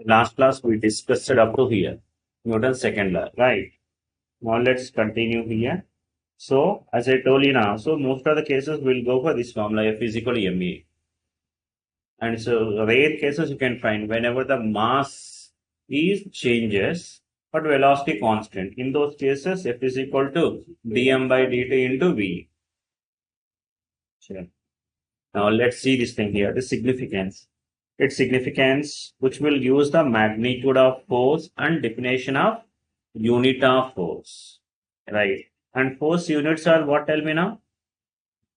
Last class we discussed it up to here, Newton's second law, right? Now let's continue here. So as I told you now, so most of the cases will go for this formula F is equal to ma. And so rare cases you can find whenever the mass is changes but velocity constant. In those cases, F is equal to dm by dt into v. Sure. Now let's see this thing here, the significance. Its significance, which will use the magnitude of force and definition of unit of force, right? And force units are what, tell me now?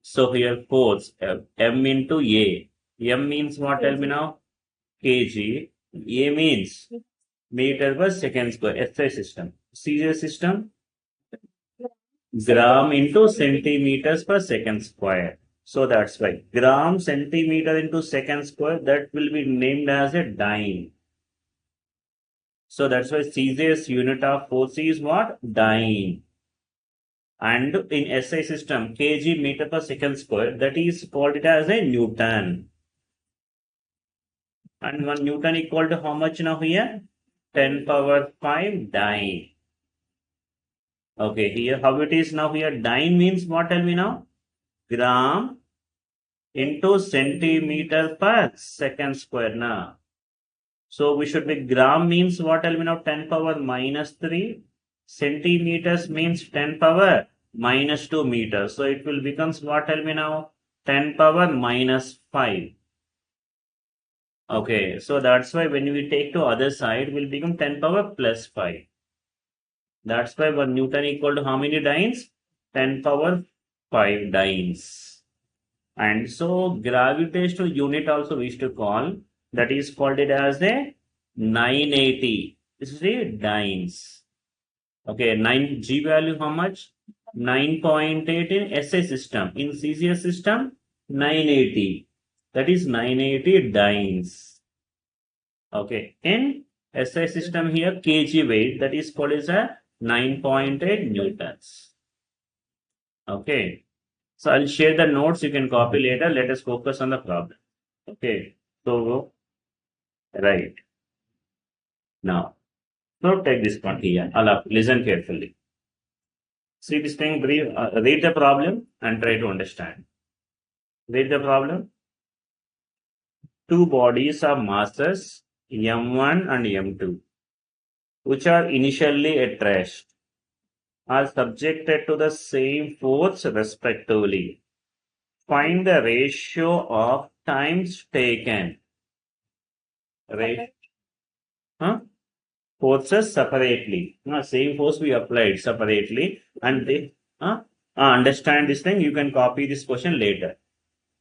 So here force, M into A. M means what, tell me now? Kg. A means meter per second square. SI system. CJ system, gram into centimeters per second square. So that's why gram centimeter into second square, that will be named as a dyne. So that's why CJ's unit of force is what? Dyne. And in SI system, kg meter per second square, that is called it as a Newton. And 1 Newton equal to how much now here? 10 power 5 dyne. Okay, here how it is now here? Dyne means what, tell me now? Gram into centimeter per second square now. So we should be gram means what, tell me now? 10 power minus 3. Centimeters means 10 power minus 2 meters. So it will becomes what, tell me now? 10 power minus 5. Okay, so that's why when we take to other side, will become 10 power plus 5. That's why 1 Newton equal to how many dynes? 10 power 5 dynes. And so gravitational unit also we used to call, that is called it as a 980. This is the dynes. Okay, 9 G value how much? 9.8 in SI system. In CCS system, 980. That is 980 dynes. Okay, in SI system here, kg weight, that is called as a 9.8 newtons. Okay, so I'll share the notes, you can copy later. Let us focus on the problem. Okay, so right now, so take this one here. Listen carefully. See this thing, read the problem and try to understand. Read the problem. Two bodies of masses m1 and m2, which are initially at rest, are subjected to the same force respectively. Find the ratio of times taken. Right? Huh? Forces separately. Same force we applied separately, and they understand this thing. You can copy this question later.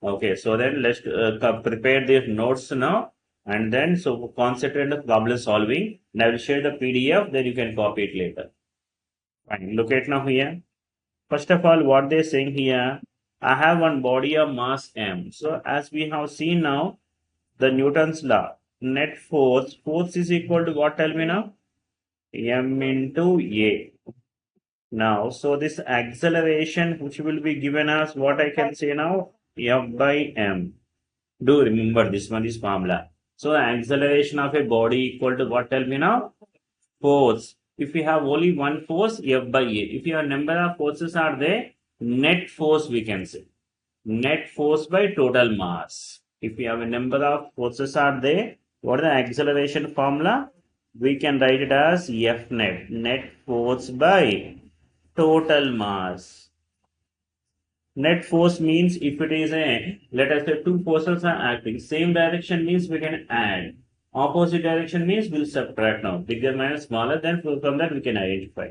Okay, so then let's prepare the notes now, and then so concentrate on problem solving. And I will share the PDF, then you can copy it later. Fine. Look at now here. First of all, what they're saying here, I have one body of mass m. So as we have seen now, the Newton's law, net force is equal to what, tell me now? M into A. Now, so this acceleration which will be given as what I can say now, F by M. Do remember this one is formula. So acceleration of a body equal to what, tell me now? Force. If you have only one force, F by A. If your number of forces are there, net force we can say. Net force by total mass. If you have a number of forces are there, what is the acceleration formula? We can write it as F net. Net force by total mass. Net force means if it is a, let us say two forces are acting, same direction means we can add. Opposite direction means we'll subtract now. Bigger minus smaller, then from that we can identify.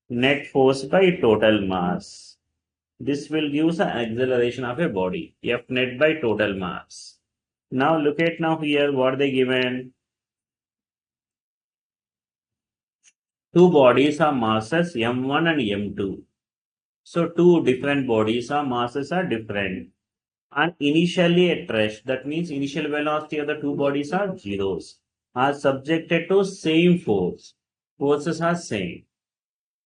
Net force by total mass. This will give the acceleration of a body. F net by total mass. Now look at now here what they given. Two bodies are masses m1 and m2. So two different bodies or masses are different. And initially at rest, that means initial velocity of the two bodies are zeros, are subjected to same force. Forces are same.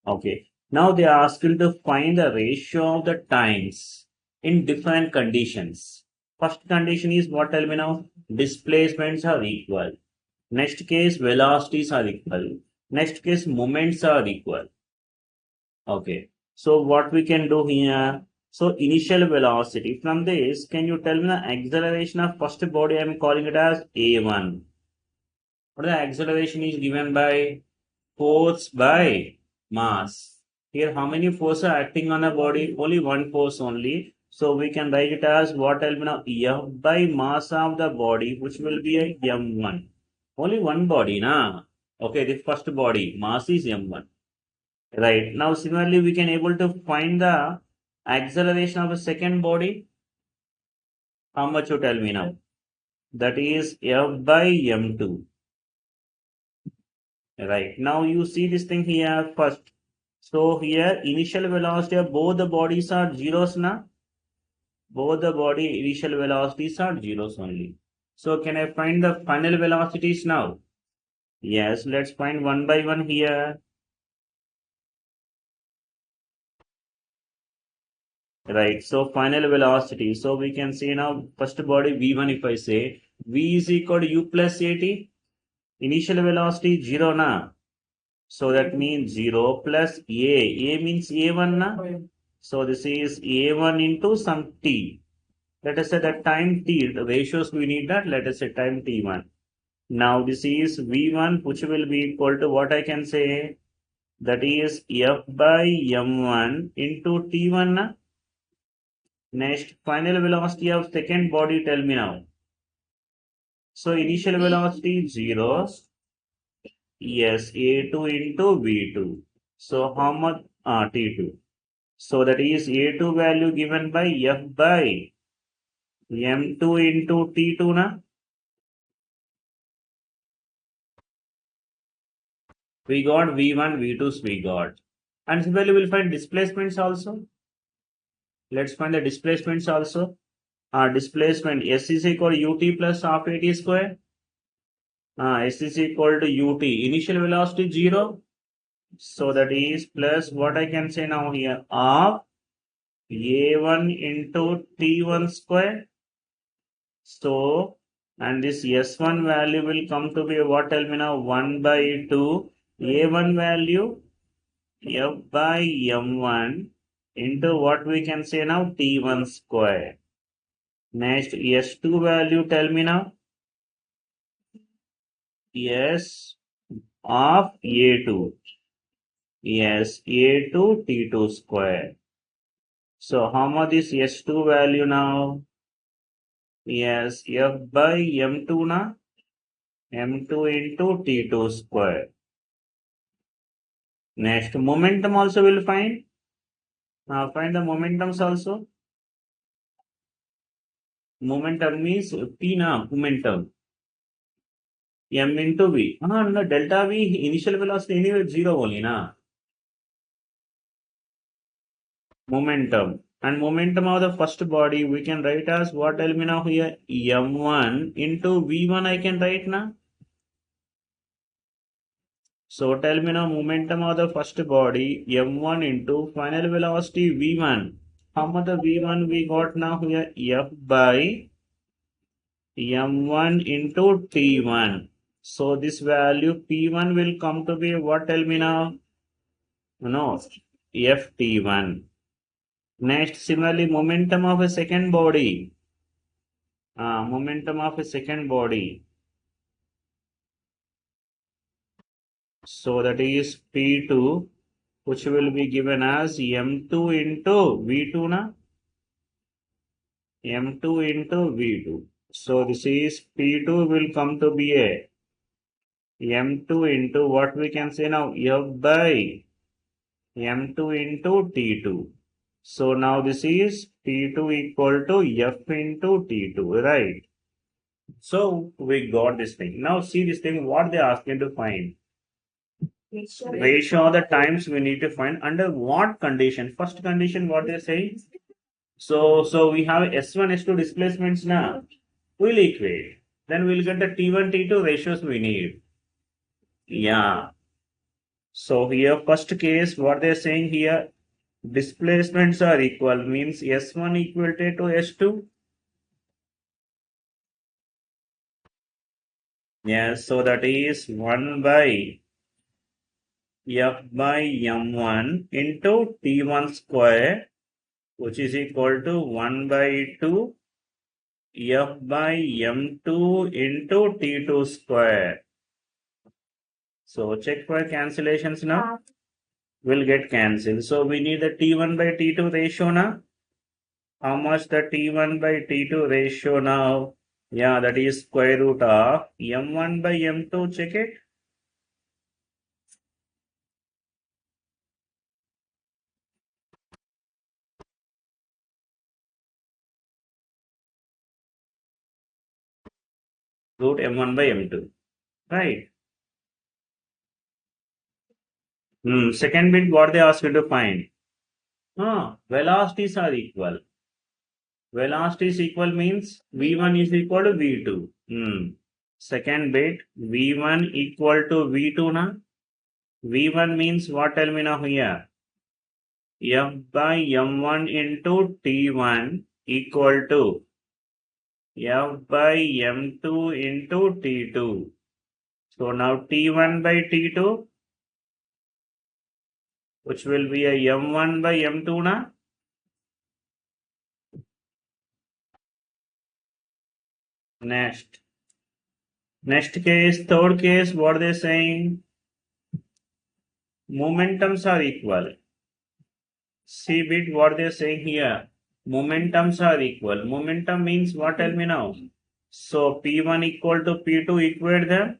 Okay. Now they are asking to find the ratio of the times in different conditions. First condition is what, tell me now? Displacements are equal. Next case, velocities are equal. Next case, moments are equal. Okay. So what we can do here? So initial velocity. From this, can you tell me the acceleration of first body? I'm calling it as A1. What the acceleration is given by force by mass. Here, how many forces are acting on a body? Only one force only. So we can write it as what will be now F by mass of the body, which will be a M1. Only one body, na? Okay, the first body mass is M1. Right. Now, similarly, we can able to find the acceleration of a second body. How much you tell me now? That is F by M2. Right. Now you see this thing here first. So here initial velocity of both the bodies are zeros now. Both the body initial velocities are zeros only. So can I find the final velocities now? Yes, let's find one by one here. Right. So final velocity. So we can say now first body V1 if I say V is equal to U plus AT. Initial velocity 0 na. So that means 0 plus A. A means A1 na. So this is A1 into some T. Let us say that time T, the ratios we need that, let us say time T1. Now this is V1 which will be equal to what I can say, that is F by M1 into T1 na. Next, final velocity of second body, tell me now. So initial velocity 0, yes, A2 into V2. So how much? T2. So that is A2 value given by F by M2 into T2 na. We got V1, V2s we got. And similarly we'll find displacements also. Let's find the displacements also. Displacement S is equal to UT plus half AT square. S is equal to UT. Initial velocity 0. So that is plus what I can say now here of A1 into T1 square. So, and this S1 value will come to be what, tell me now, 1 by 2 A1 value F by M1 into what we can say now T1 square. Next S2 value, tell me now. Yes, of A2. Yes, A2 T2 square. So how much is S2 value now? Yes, F by M2 na? M2 into T2 square. Next, momentum also will find. Find the momentums also. Momentum means P na, momentum. M into V. No, delta V initial velocity anyway 0 only na. Momentum. And momentum of the first body we can write as what, tell me now here M1 into V1 I can write na. So tell me now momentum of the first body M1 into final velocity V1. How much the V1 we got now here F by M1 into T1. So this value P1 will come to be what, tell me now? No, FT1. Next, similarly, momentum of a second body. Momentum of a second body. So that is P2, which will be given as M2 into V2 na? M2 into V2. So this is P2 will come to be a M2 into what we can say now F by M2 into T2. So now this is T2 equal to F into T2, right? So we got this thing. Now see this thing, what they asking to find. Ratio of the times we need to find under what condition? First condition, what they say. So we have S1, S2 displacements now. We'll equate. Then we'll get the T1, T2 ratios we need. Yeah. So here first case, what they're saying here, displacements are equal means S1 equal to S2. Yes, so that is 1 by f by m1 into t1 square, which is equal to 1 by 2 f by m2 into t2 square. So check for cancellations now. Will get cancelled. So we need the T1 by T2 ratio now. How much the T1 by T2 ratio now? Yeah, that is square root of M1 by M2. Check it. Root M1 by M2. Right. Second bit, what they ask you to find? Velocities are equal. Velocity is equal means V1 is equal to V2. Second bit, V1 equal to V2 na. V1 means what? Tell me now here. F by M1 into T1 equal to F by M2 into T2. So now T1 by T2, which will be a M1 by M2 na. Next. Next case, third case, what they saying? Momentums are equal. See bit what they saying here. Momentums are equal. Momentum means what? Tell me now. So P1 equal to P2 equate them.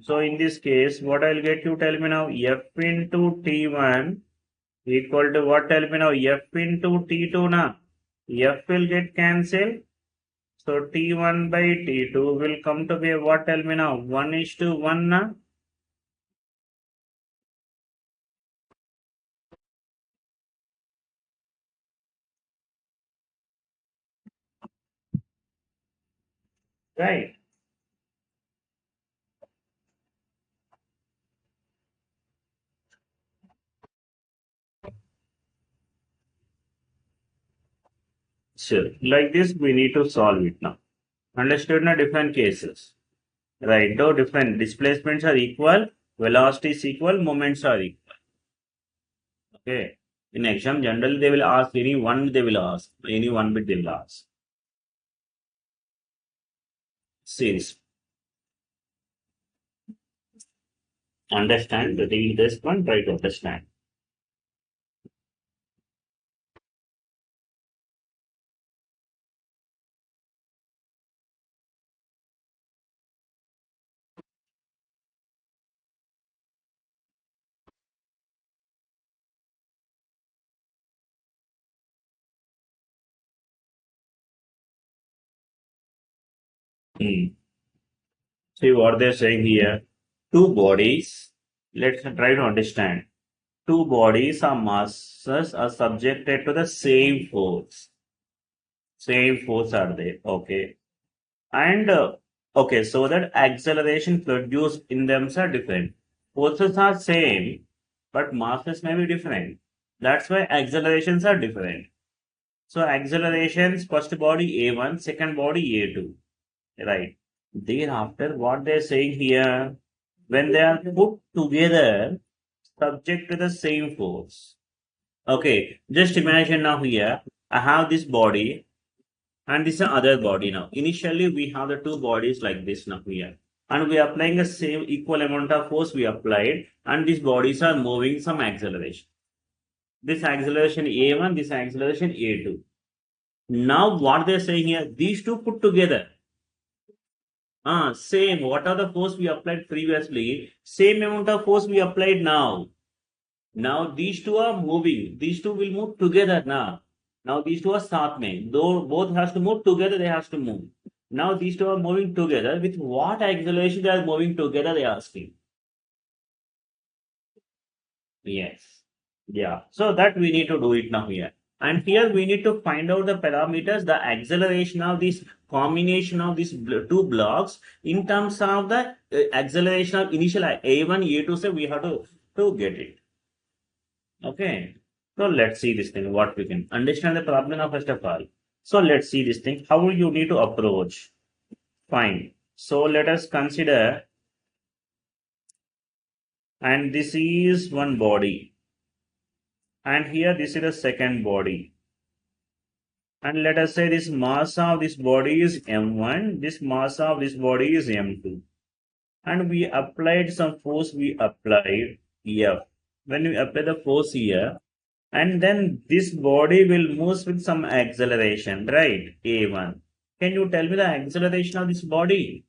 So in this case, what I'll get you tell me now, F into T1 equal to what? Tell me now, F into T2 na. F will get cancelled. So T1 by T2 will come to be what? Tell me now, 1:1 na. Right. So like this, we need to solve it now. Understood na different cases. Right. Though different displacements are equal, velocity is equal, moments are equal. Okay. In exam, generally they will ask any one, they will ask any one bit they will ask. Series. Understand, read this one, try to understand. See what they're saying here. Two bodies, let's try to understand. Two bodies or masses are subjected to the same force. Same force are there, okay. And okay, so that acceleration produced in them are different. Forces are same, but masses may be different. That's why accelerations are different. So accelerations, first body A1, second body A2. Right. Thereafter, what they're saying here, when they are put together, subject to the same force. Okay, just imagine now here, I have this body and this is other body now. Initially, we have the two bodies like this now here. And we are applying the same equal amount of force we applied, and these bodies are moving some acceleration. This acceleration A1, this acceleration A2. Now, what they're saying here, these two put together. Same. What are the force we applied previously? Same amount of force we applied now. Now these two are moving. These two will move together now. Now these two are साथ में. Though both has to move together, they has to move. Now these two are moving together. With what acceleration they are moving together? They are asking. Yes. Yeah. So that we need to do it now here. And here we need to find out the parameters, the acceleration of this combination of these two blocks in terms of the acceleration of initial A1, A2, so we have to get it. Okay. So let's see this thing, what we can understand the problem now first of all. So let's see this thing, how you need to approach. Fine. So let us consider, and this is one body, and here this is the second body. And let us say this mass of this body is m1, this mass of this body is m2. And we applied some force, we applied F. When we apply the force here, and then this body will move with some acceleration, right? A1. Can you tell me the acceleration of this body?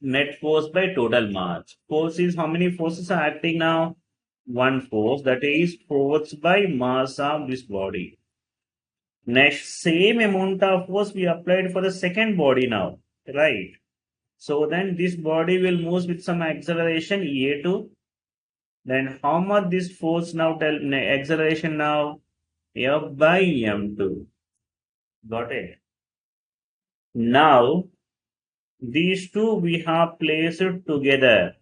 Net force by total mass. Force is how many forces are acting now? One force, that is force by mass of this body. Next, same amount of force we applied for the second body now, right? So then this body will move with some acceleration A2. Then how much this force now acceleration now? F by M2. Got it? Now these two we have placed together.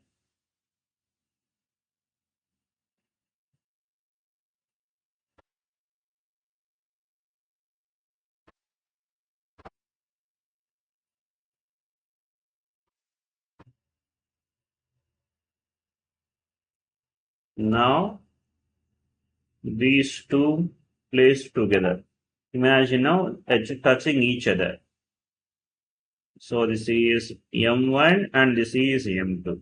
Now these two placed together. Imagine now touching each other. So this is M1 and this is M2.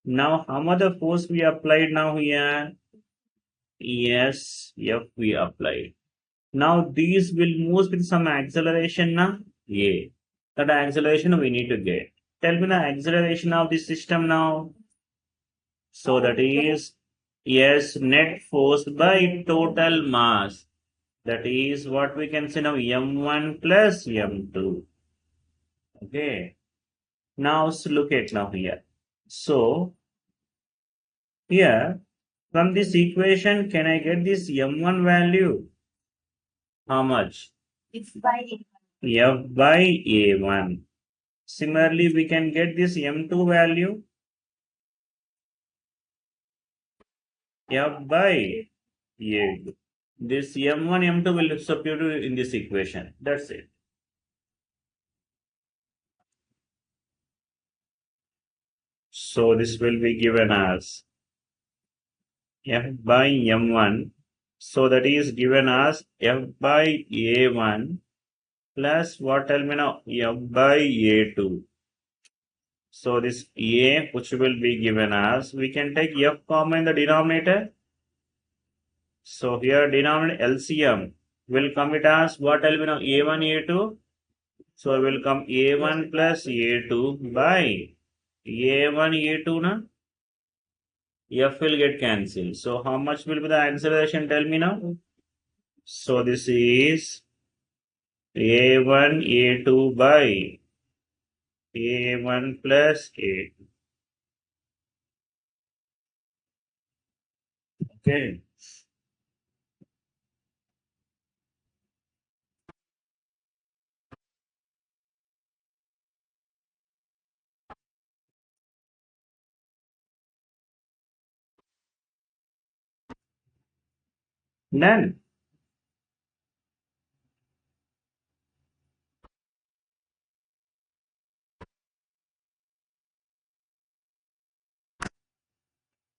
Now how much the force we applied now here? Yes, F we applied. Now these will move with some acceleration now. Yeah. That acceleration we need to get. Tell me the acceleration of this system now. So that is, yes, net force by total mass. That is what we can say now, M1 plus M2. Okay. Now look at now here. So here from this equation, can I get this M1 value? How much? It's by F by A1. Similarly, we can get this M2 value, F by A2. This M1, M2 will substitute in this equation. That's it. So this will be given as F by M1. So that is given as F by A1 plus what, tell me now, F by A2. So this A, which will be given as, we can take F common in the denominator. So here denominator LCM will come it as what, tell me now, A1, A2. So it will come A1 plus A2 by A1, A2 na. F will get cancelled. So how much will be the acceleration? Tell me now. So this is A1, A2 by A1 plus A2. Okay. Then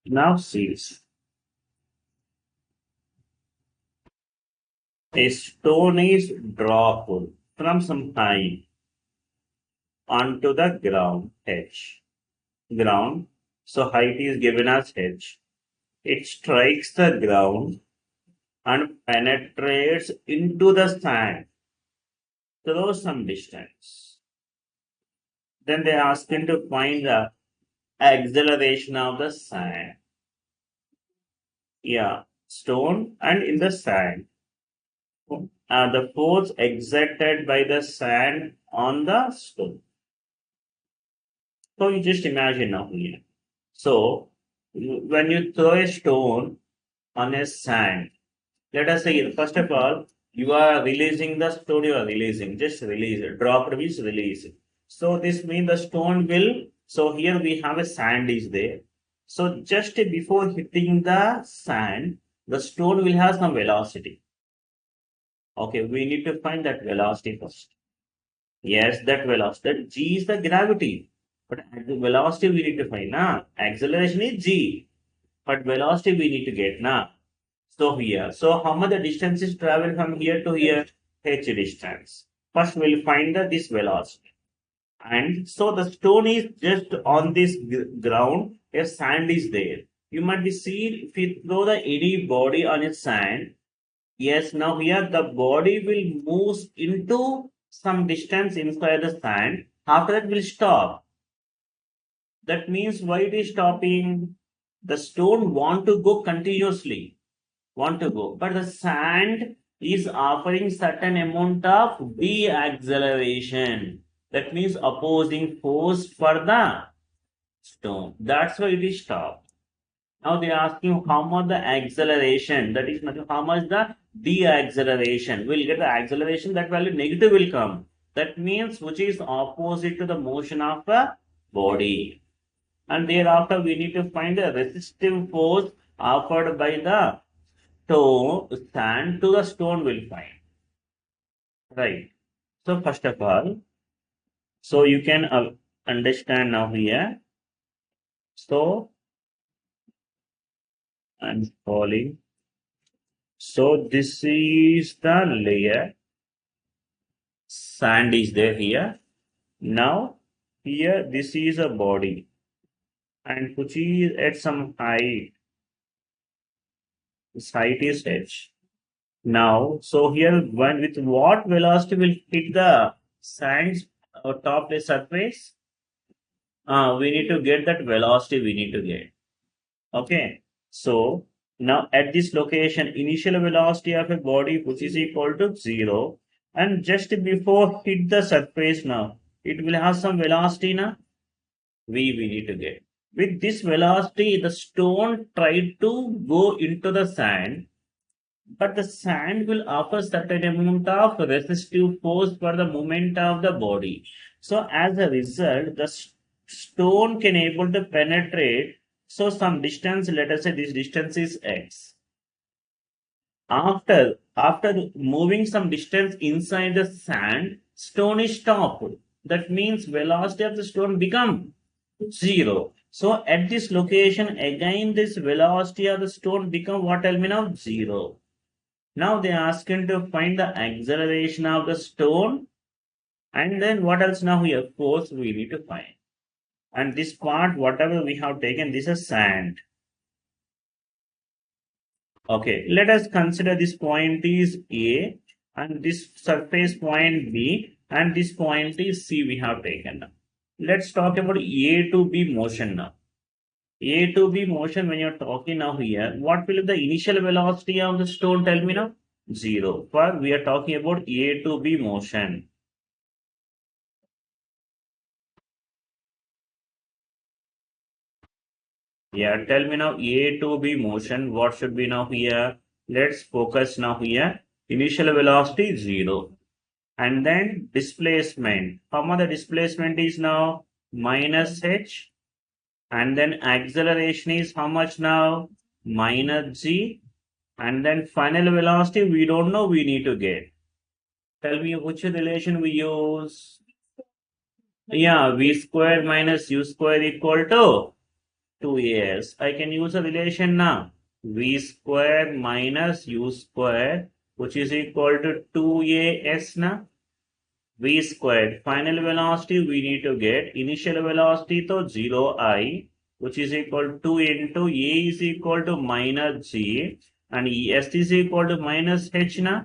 now see, a stone is dropped from some height onto the ground H. Ground. So height is given as H. It strikes the ground and penetrates into the sand through some distance. Then they ask him to find the acceleration of the sand. Yeah, stone and in the sand. The force exerted by the sand on the stone. So you just imagine now here. So when you throw a stone on a sand, let us say, first of all, you are releasing the stone, you are releasing, just release it. Drop means release it. So this means the stone will, so here we have a sand is there. So just before hitting the sand, the stone will have some velocity. Okay, we need to find that velocity first. Yes, that velocity. That G is the gravity. But at the velocity we need to find. Now, acceleration is G. But velocity we need to get. Now, so here. So how much the distance is traveled from here to here? H distance. First we'll find this velocity. And so the stone is just on this ground. A sand is there. You might be seen if you throw the any body on its sand. Yes, now here the body will move into some distance inside the sand. After that, will stop. That means why it is stopping? The stone want to go continuously, want to go, but the sand is offering certain amount of de-acceleration. That means opposing force for the stone. That's why it is stopped. Now they are asking how much the acceleration, that is nothing, how much the de-acceleration. We'll get the acceleration, that value negative will come. That means which is opposite to the motion of a body. And thereafter we need to find the resistive force offered by the stone, sand to the stone will find. Right. So first of all, so you can understand now here. So I'm falling. So this is the layer. Sand is there here. Now here this is a body and which is at some height. This height is h. Now so here when with what velocity will hit the sand's top layer surface? We need to get that velocity we need to get. Okay. So now at this location, initial velocity of a body which is equal to 0 and just before hit the surface now, it will have some velocity now. We need to get. With this velocity, the stone tried to go into the sand, but the sand will offer certain amount of resistive force for the movement of the body. So as a result, the stone can able to penetrate. So some distance, let us say this distance is x. After moving some distance inside the sand, stone is stopped. That means velocity of the stone become 0. So at this location, again this velocity of the stone become what element of 0. Now they ask him to find the acceleration of the stone. And then what else now here? Force we need to find. And this part, whatever we have taken, this is sand. Okay, let us consider this point is A and this surface point B and this point is C we have taken now. Let's talk about A to B motion now. A to B motion when you're talking now here, what will be the initial velocity of the stone? Tell me now. 0. For we are talking about A to B motion. Yeah, tell me now A to B motion, what should be now here? Let's focus now here. Initial velocity 0. And then displacement. How much the displacement is now? Minus h. And then acceleration is how much now? Minus g. And then final velocity, we don't know, we need to get. Tell me which relation we use. Yeah, v square minus u square equal to 2as. I can use a relation now. V square minus u square, which is equal to 2as now. V squared. Final velocity we need to get. Initial velocity to 0 I, which is equal to 2 into A is equal to minus G and S is equal to minus H na.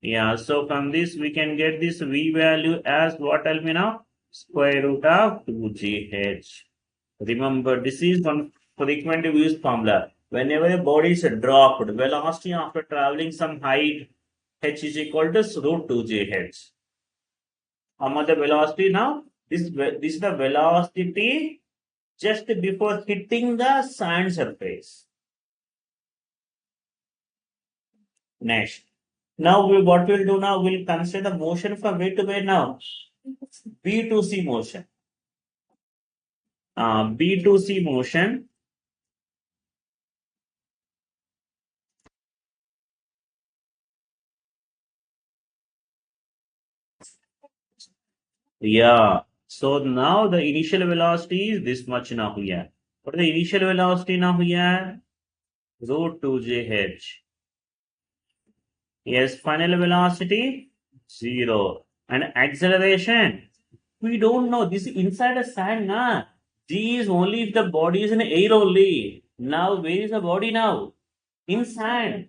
Yeah, so from this we can get this V value as what tell me now? Square root of 2GH. Remember, this is one frequently used formula. Whenever a body is dropped, velocity after traveling some height, H is equal to root 2GH. How much the velocity now? This is the velocity just before hitting the sand surface. Next. Now what we'll do now, we'll consider the motion from where to where now? B to C motion. B to C motion. Yeah. So now the initial velocity is this much now here. What is the initial velocity now here? Root 2jh. Yes, final velocity 0. And acceleration, we don't know. This is inside a sand, na. G is only if the body is in air only. Now, where is the body now? In sand.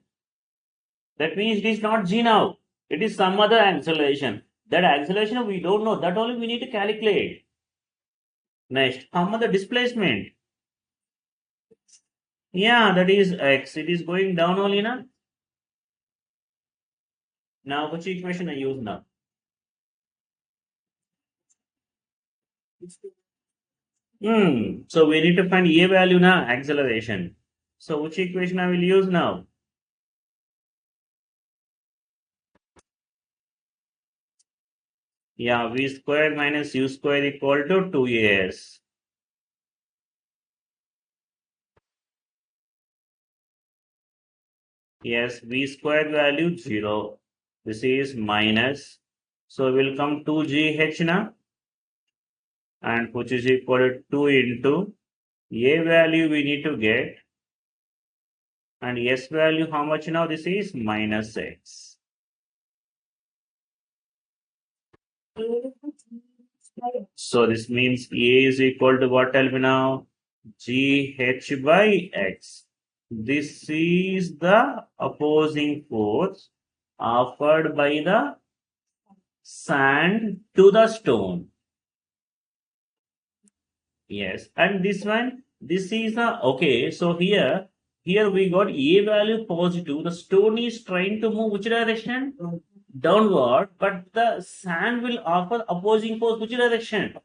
That means it is not G now. It is some other acceleration. That acceleration we don't know. That only we need to calculate. Next, how much the displacement? Yeah, that is x. It is going down only, na. Now, which equation I use now? So we need to find a value now, acceleration. So which equation I will use now? Yeah, v square minus u square equal to 2as. Yes, v square value 0. This is minus. So will come 2gh now, and which is equal to 2 into a value we need to get, and s value how much now? This is minus x. So this means a is equal to what? Tell me now. GH by X. This is the opposing force offered by the sand to the stone. Yes, and this one, this is the okay. So here we got a value positive. The stone is trying to move which direction? Downward, but the sand will offer opposing force which direction?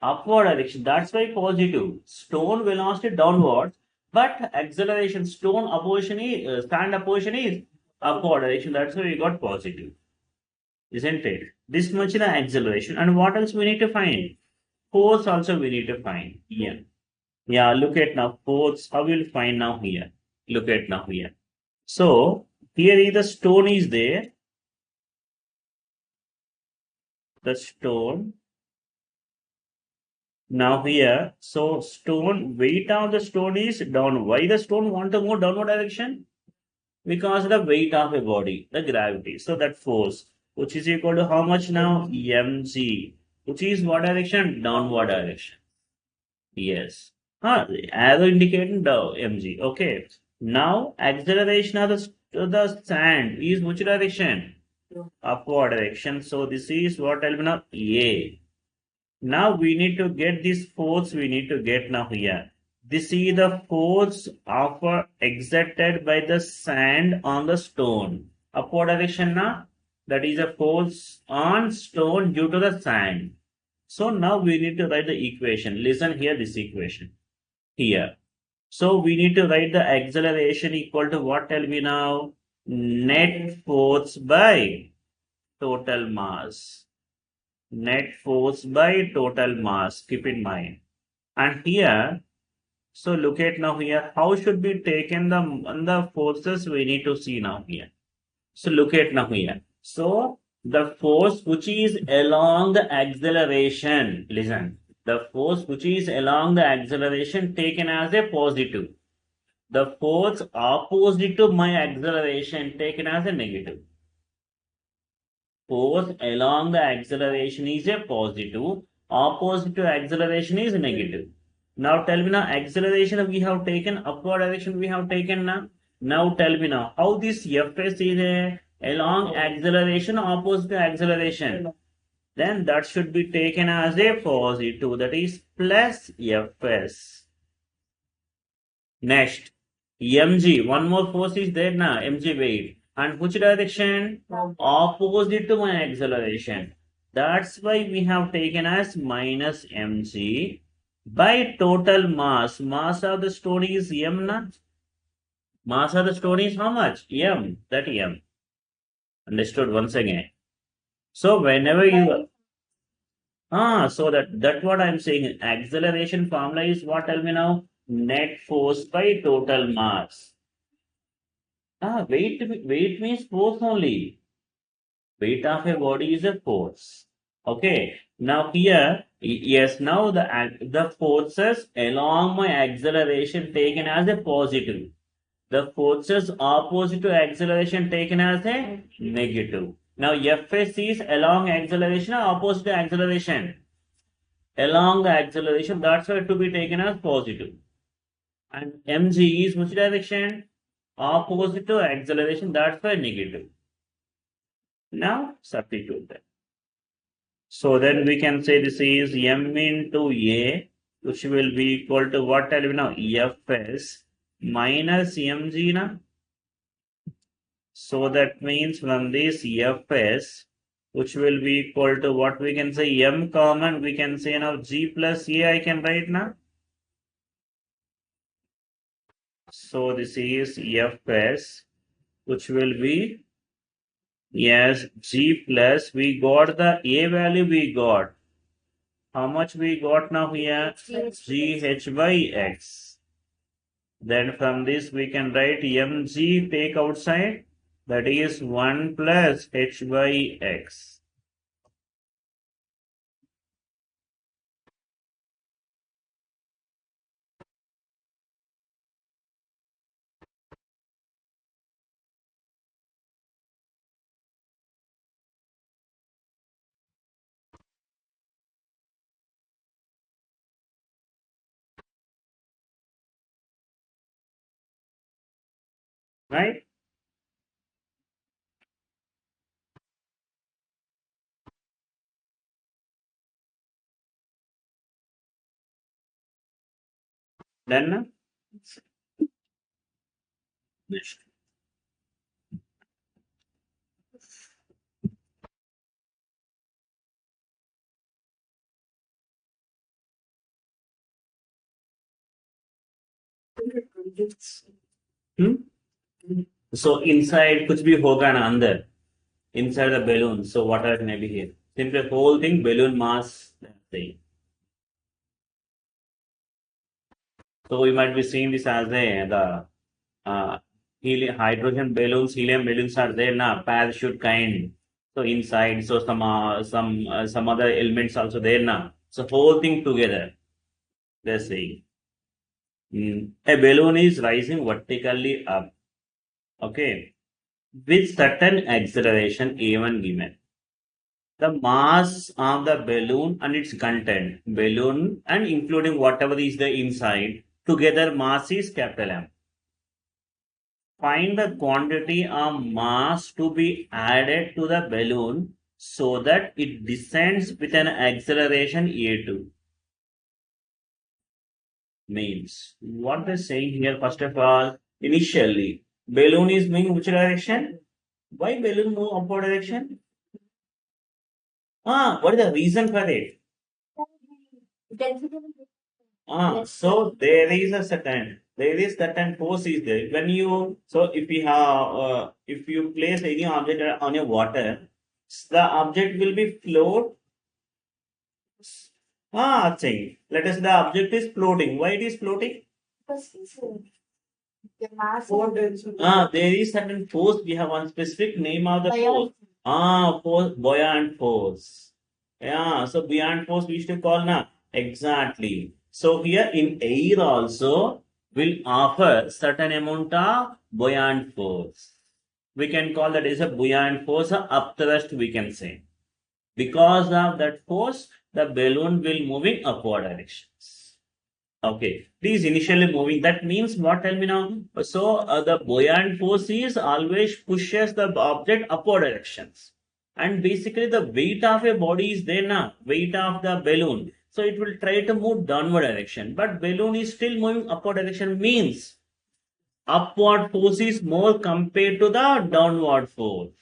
Upward direction. That's why positive. Stone velocity downwards, but acceleration stone opposition is stand opposition is upward direction. That's why we got positive, isn't it? This much in acceleration. And what else we need to find? Force also we need to find. Yeah. Yeah, look at now. Force, how we'll find now here. Look at now here. So here is the stone is there. The stone. Now here, so stone, weight of the stone is down. Why the stone want to move downward direction? Because of the weight of a body, the gravity. So that force, which is equal to how much now? mg, which is what direction? Downward direction. Yes. Arrow indicating the mg. Okay. Now acceleration of the sand is which direction? Upward direction. So this is what I'll be now a. Now we need to get this force we need to get now here. This is the force exerted by the sand on the stone. Upward direction now, that is a force on stone due to the sand. So now we need to write the equation. Listen here this equation. Here. So we need to write the acceleration equal to what? Tell me now. Net force by total mass. Net force by total mass, keep in mind. And here, so look at now here, how should be taken the forces we need to see now here. So look at now here. So the force which is along the acceleration, listen, the force which is along the acceleration taken as a positive. The force opposite to my acceleration taken as a negative. Force along the acceleration is a positive, opposite to acceleration is negative. Now tell me now, acceleration we have taken, upward direction we have taken now. Now tell me now, how this Fs is a along acceleration, opposite to acceleration. Then that should be taken as a positive, that is plus Fs. Next, mg, one more force is there now, mg weight. And which direction? Opposite to my acceleration. That's why we have taken as minus mg by total mass. Mass of the stone is m, na? Mass of the stone is how much? M. That m. Understood once again. So whenever you so that's what I'm saying. Acceleration formula is what? Tell me now. Net force by total mass. Weight means force only. Weight of a body is a force. Okay. Now here, yes, now the forces along my acceleration taken as a positive. The forces opposite to acceleration taken as a negative. Now Fs is along acceleration or opposite to acceleration? Along the acceleration, that's why to be taken as positive. And mg is which direction? Opposite to acceleration, that's why negative. Now substitute that. So then we can say this is m into a, which will be equal to what tell me now? Fs minus mg na. So that means from this Fs, which will be equal to what we can say m common, we can say now g plus a I can write now. So this is Fs, which will be, yes, g plus, we got the a value we got. How much we got now here? Gh by x. Then from this we can write mg, take outside, that is 1 plus h by x. Right? Then next. Hmm? So inside कुछ भी होगा ना अंदर, inside the balloon. So what are maybe here? Simply whole thing balloon mass thing. So we might be seeing this as the helium, hydrogen balloons, helium balloons are there now, parachute kind. So inside, so some other elements also there now. So whole thing together. They're saying a balloon is rising vertically up. Okay, with certain acceleration A1 given. The mass of the balloon and its content, balloon and including whatever is the inside, together mass is capital M. Find the quantity of mass to be added to the balloon so that it descends with an acceleration A2. Means what they're saying here, first of all, initially, balloon is moving which direction? Why balloon move upward direction? What is the reason for it? So there is certain force is there. When you, so if you place any object on your water, the object will be float. Thing. Let us, the object is floating. Why it is floating? There is certain force. We have one specific name of the force. Force, buoyant force. Yeah, so buoyant force we used to call now. Exactly. So here in air also will offer certain amount of buoyant force. We can call that as a buoyant force or upthrust we can say. Because of that force, the balloon will move in upward directions. Okay, it is initially moving. That means what? Tell me now. So the buoyant force is always pushes the object upward directions. And basically the weight of a body is there now, weight of the balloon. So it will try to move downward direction. But balloon is still moving upward direction means upward force is more compared to the downward force.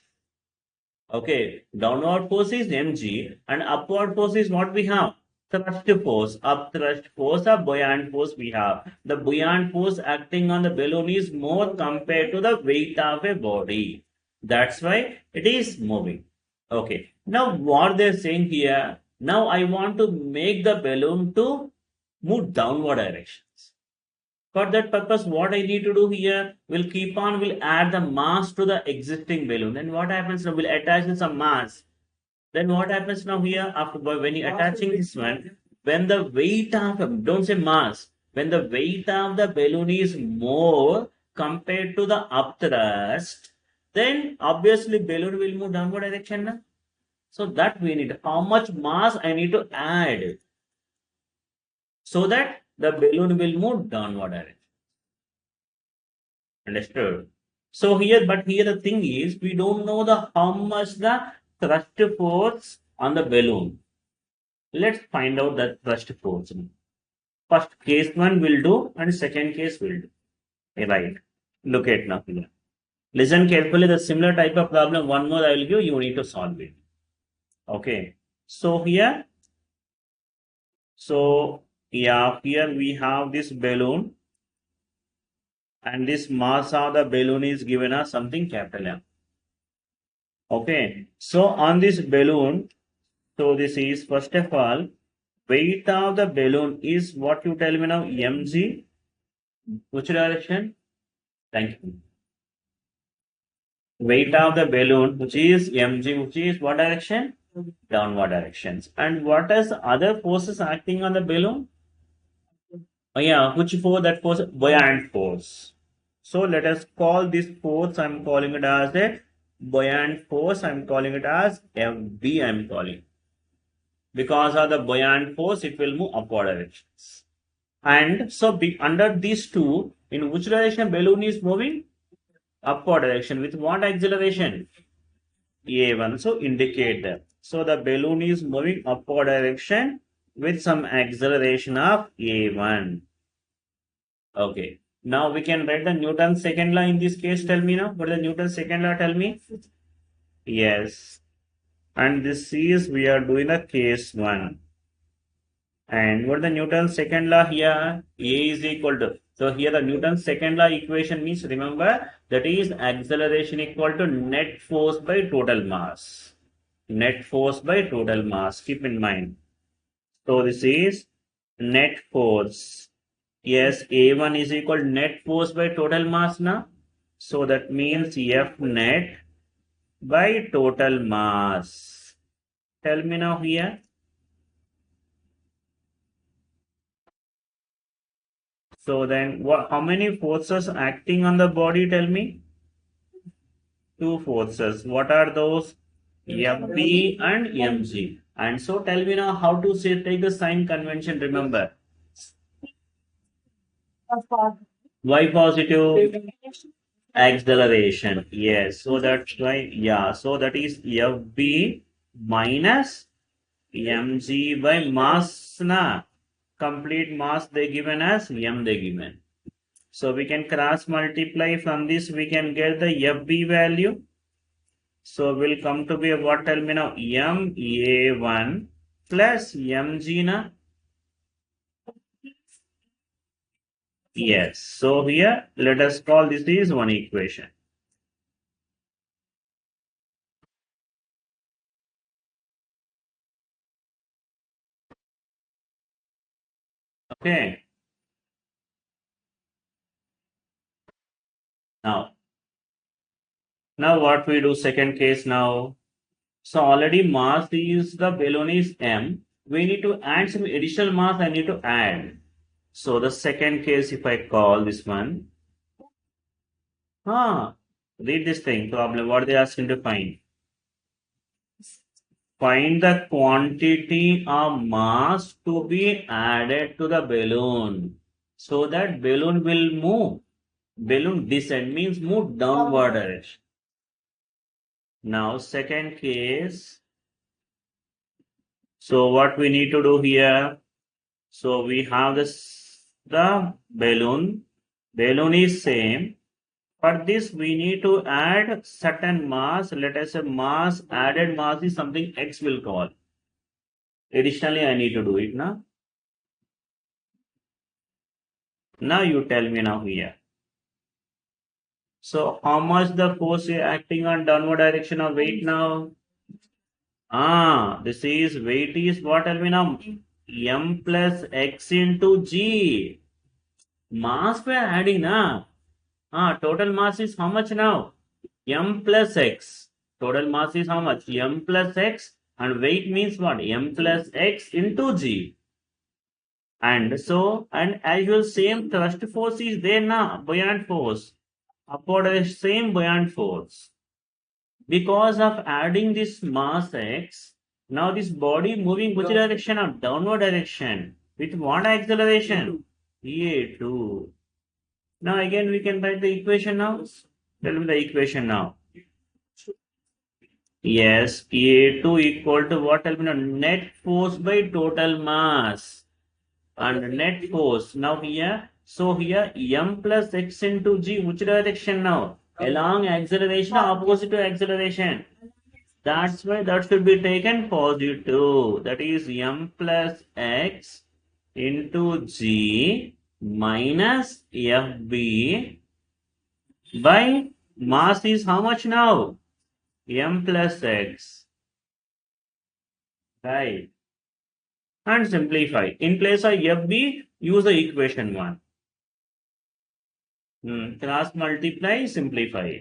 Okay, downward force is mg and upward force is what we have? Thrust force, upthrust force or buoyant force we have. The buoyant force acting on the balloon is more compared to the weight of a body. That's why it is moving. Okay, now what they're saying here, now I want to make the balloon to move downward directions. For that purpose, what I need to do here, we'll add the mass to the existing balloon. Then what happens? We'll attach some mass. Then what happens now here after when you attaching this one, when the weight of, don't say mass, when the weight of the balloon is more compared to the upthrust, then obviously balloon will move downward direction. Na? So that we need how much mass I need to add so that the balloon will move downward direction. Understood? So here, but here the thing is, we don't know the how much the thrust force on the balloon. Let's find out the thrust force. First case one will do, and second case will do. Right. Look at now here. Listen carefully. The similar type of problem. One more I will give. You need to solve it. Okay. So here, so yeah, here we have this balloon, and this mass of the balloon is given as something capital M. Okay. So on this balloon, so this is first of all, weight of the balloon is what you tell me now, mg. Which direction? Thank you. Weight of the balloon, which is mg, which is what direction? Downward directions. And what is the other forces acting on the balloon? Oh yeah, which force? That force, buoyant force. So let us call this force, I'm calling it as a buoyant force, I'm calling it as FB, I'm calling. Because of the buoyant force, it will move upward directions. And so under these two, in which direction balloon is moving? Upward direction. With what acceleration? A1. So indicate that. So the balloon is moving upward direction with some acceleration of A1. Okay. Now we can write the Newton's second law in this case. Tell me now. What is the Newton's second law? Tell me. Yes. And this is, we are doing the case 1. And what the Newton's second law here? A is equal to. So here the Newton's second law equation means, remember, that is acceleration equal to net force by total mass. Net force by total mass. Keep in mind. So this is net force. Yes, A1 is equal to net force by total mass now. So that means F net by total mass. Tell me now here. So then, how many forces acting on the body? Tell me. Two forces. What are those? FB and mg. And so tell me now how to say, take the sign convention. Remember. Y positive acceleration. Yes. So that's why. Yeah. So that is FB minus mg by mass na. Complete mass they given as m they given. So we can cross multiply from this, we can get the FB value. So will come to be what, tell me now, MA1 plus MG na. Yes. So here let us call this is one equation. Okay. Now what we do second case now. So already mass is the balloon is m. We need to add some additional mass. I need to add. So the second case, if I call this one, read this thing problem. What they asking to find? Find the quantity of mass to be added to the balloon so that balloon will move. Balloon descend means move downward direction. Now second case. So what we need to do here? So we have this, the balloon. Balloon is same. For this, we need to add certain mass. Let us say mass, added mass is something X will call. Additionally, I need to do it now. Now you tell me now here. So how much the force is acting on downward direction of weight now? This is weight is what, tell me now? M plus X into G. Mass we are adding now. Total mass is how much now? M plus X. Total mass is how much? M plus X. And weight means what? M plus X into G. And as usual, same thrust force is there now, buoyant force. Upward same buoyant force. Because of adding this mass X, now this body moving which direction? Of downward direction. With what acceleration? A2. Now again we can write the equation now. Tell me the equation now. Yes, A2 equal to what? Tell me now. Net force by total mass. And net force. Now here, so here M plus X into G, which direction now? Along acceleration, opposite to acceleration. That's why that should be taken positive. That is M plus X into G minus FB by mass is how much now? M plus X. Right. And simplify. In place of FB, use the equation 1. Cross multiply, simplify.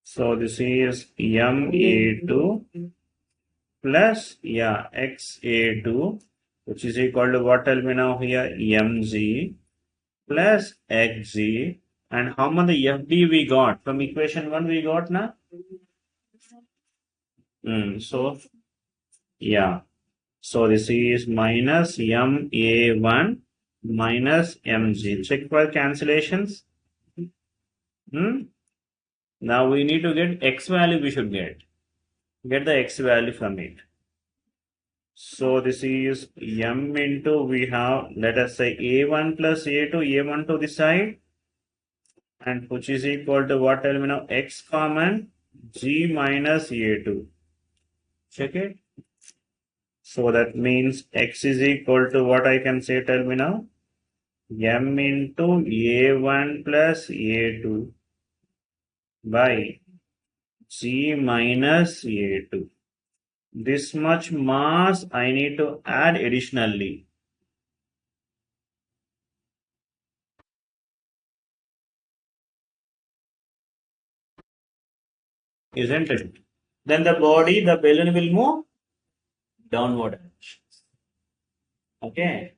So this is MA2 plus XA2, which is equal to what? Tell me now here, MG plus XG. And how much the FB we got? From equation 1 we got now? So this is minus MA1 minus MG. Check for cancellations. Now we need to get X value, we should get the X value from it. So this is M into, we have, let us say A1 plus A2, A1 to the side, and which is equal to what? Tell me now, X common, G minus A2. Check it. So that means X is equal to what I can say? Tell me now. M into A1 plus A2 by G minus A2. This much mass I need to add additionally. Isn't it? Then the balloon will move downward. Okay.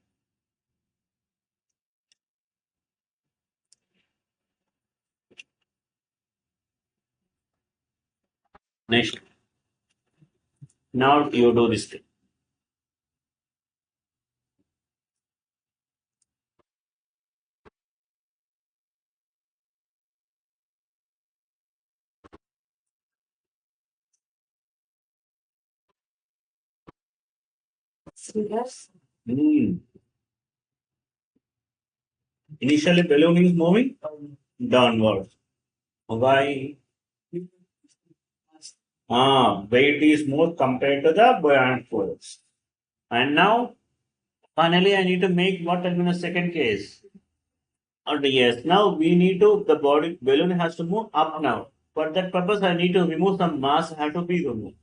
Next. Now you do this thing. Yes. Initially balloon is moving downward. Why? Weight is more compared to the buoyant force. And now, finally, I need to make what in the second case. Yes, now we need to, the balloon has to move up now. For that purpose, I need to remove some mass, have to be removed.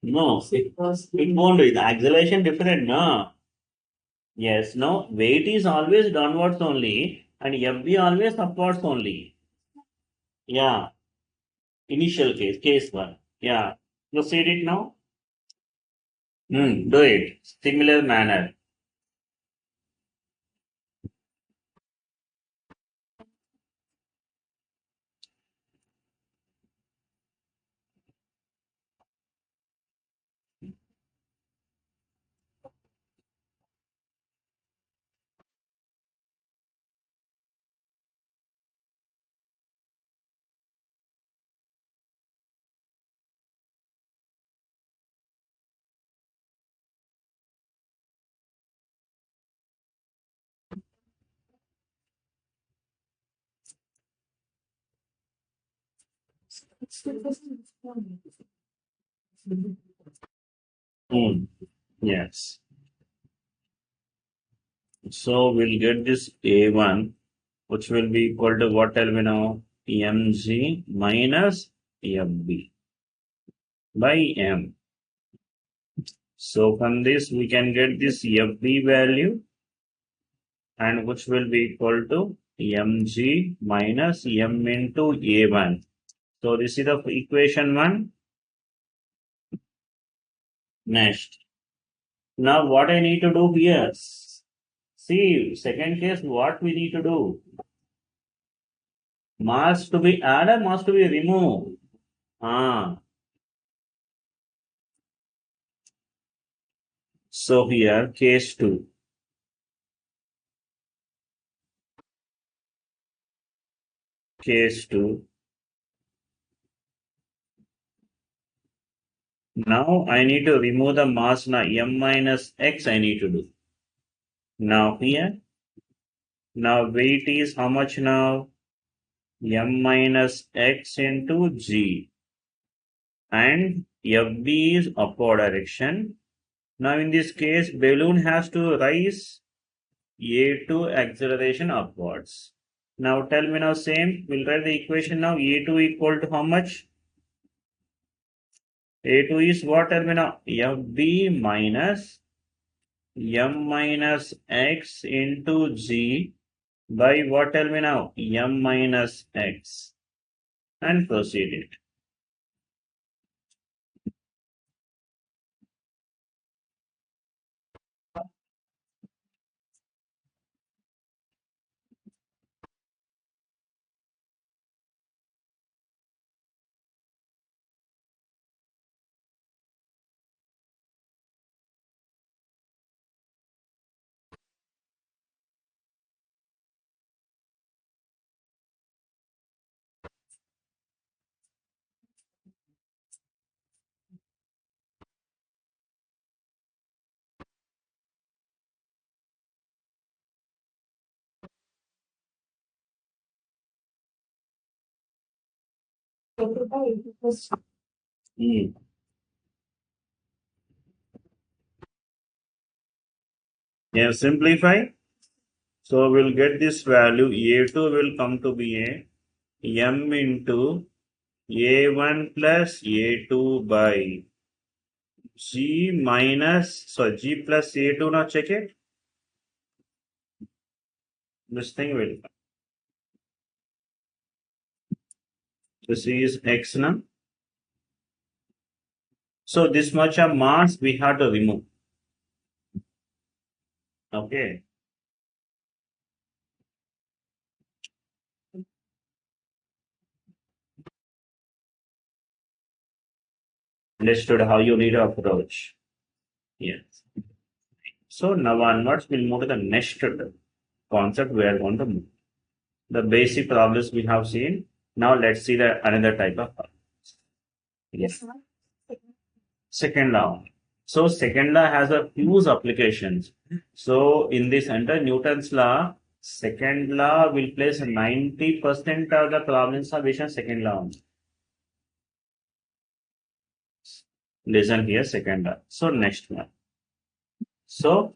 No, it won't be. The acceleration different, no. Yes, no, weight is always downwards only, and FB always upwards only. Yeah, initial case 1. Yeah, proceed it now. Do it. Similar manner. Yes. So we'll get this A1, which will be equal to what tell me now? Mg minus Fb by M. So from this we can get this Fb value, and which will be equal to Mg minus M into A1. So this is the equation 1. Next. Now what I need to do here? See, second case, what we need to do? Mass to be added, mass to be removed. So here, case 2. Case 2. Now I need to remove the mass. Now M minus X I need to do. Now here, now weight is how much now? M minus X into G. And FB is upward direction. Now in this case, balloon has to rise A2 acceleration upwards. Now tell me now same, we'll write the equation now. A2 equal to how much? A2 is what? Tell me now. FB minus M minus X into G by what? Tell me now. M minus X. And proceed it. Hmm. Yeah, simplify. So we'll get this value. A2 will come to be a M into A1 plus A2 by G minus, so G plus A2. Now check it. This thing will, this is X now. So this much of mass we have to remove. Okay. Understood how you need to approach. Yes. So now onwards we'll move to the next concept we are going to move. The basic problems we have seen. Now let's see the another type of problems. Yes. Second law. So second law has a huge applications. So in this under Newton's law, second law will place 90% of the problems are based on second law. Listen here, second law. So next one. So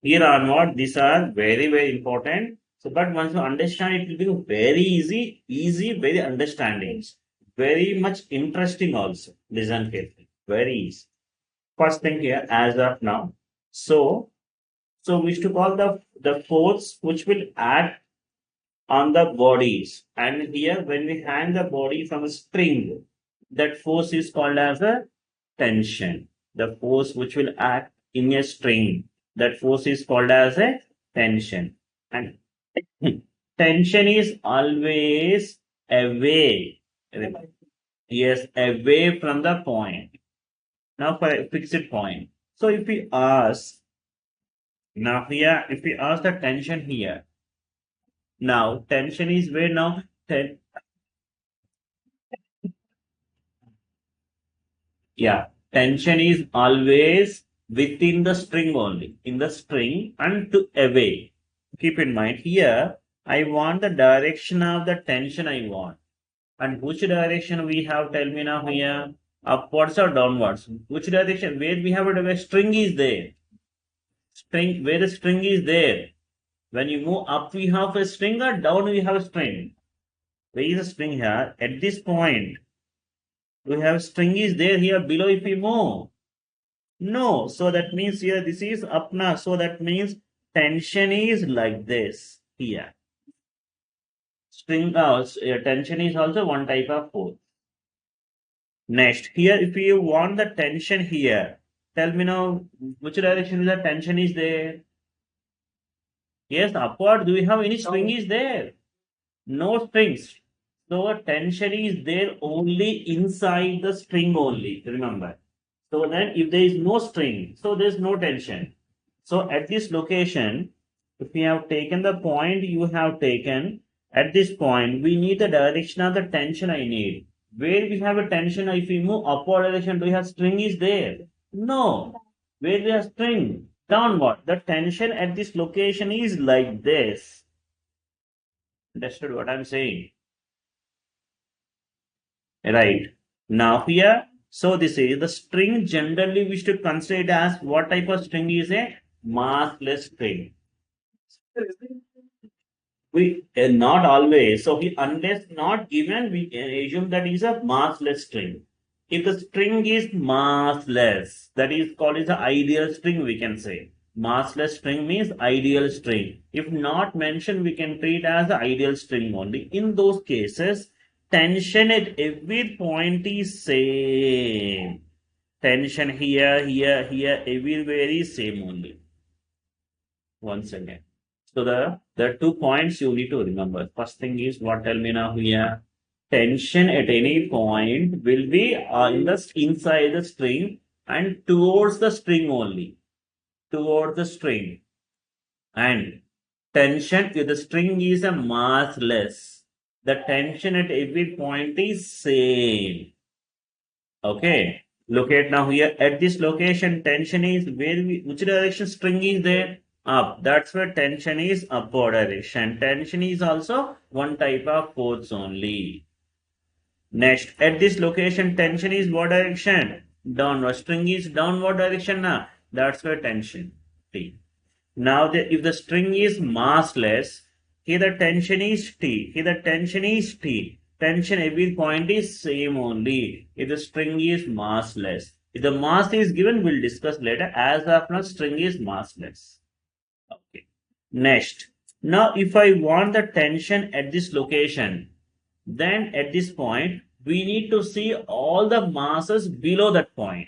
here onward, these are very, very important. So, but once you understand, it will be very easy, very understanding, very much interesting also. Listen carefully, very easy. First thing here, as of now. So we should call the force which will act on the bodies. And here, when we hang the body from a string, that force is called as a tension. The force which will act in a string, that force is called as a tension. And tension is always away. Yes, away from the point. Now for a fixed point. So if we ask, now here, if we ask the tension here, now tension is where now? Yeah, tension is always within the string only, in the string and to away. Keep in mind here, I want the direction of the tension I want. And which direction we have? Tell me now here. Upwards or downwards? Which direction? Where we have a string is there. String, where the string is there. When you move up, we have a string, or down we have a string. Where is the string here? At this point, we have string is there here below if we move. No, so that means here this is up now. So that means tension is like this here. String tension is also one type of force. Next, here if you want the tension here, tell me now which direction the tension is there? Yes, upward. Do we have any string is there? No strings. So tension is there only inside the string only. Remember. So then if there is no string, so there is no tension. So at this location, if we have taken the point you have taken, at this point, we need the direction of the tension I need. Where we have a tension, if we move upward direction, do we have string is there? No. Where we have string? Downward. The tension at this location is like this. Understood what I'm saying? Right. Now here, so this is the string generally we should consider it as what type of string is a massless string. We not always. So we unless not given, we can assume that is a massless string. If the string is massless, that is called as the ideal string, we can say. Massless string means ideal string. If not mentioned, we can treat as the ideal string only. In those cases, tension at every point is same. Tension here, here, here, everywhere is same only. Once again. So the 2 points you need to remember. First thing is what, tell me now here. Tension at any point will be in the inside the string and towards the string only. Towards the string. And tension if the string is a massless. The tension at every point is same. Okay. Look at now here at this location tension is where we which direction string is there? Up. That's where tension is upward direction. Tension is also one type of force only. Next, at this location, tension is what direction? Downward. String is downward direction now. That's where tension. T. Now, if the string is massless, here the tension is T. Here the tension is T. Tension every point is same only. If the string is massless. If the mass is given, we'll discuss later. As of now, string is massless. Okay. Next, now if I want the tension at this location, then at this point, we need to see all the masses below that point.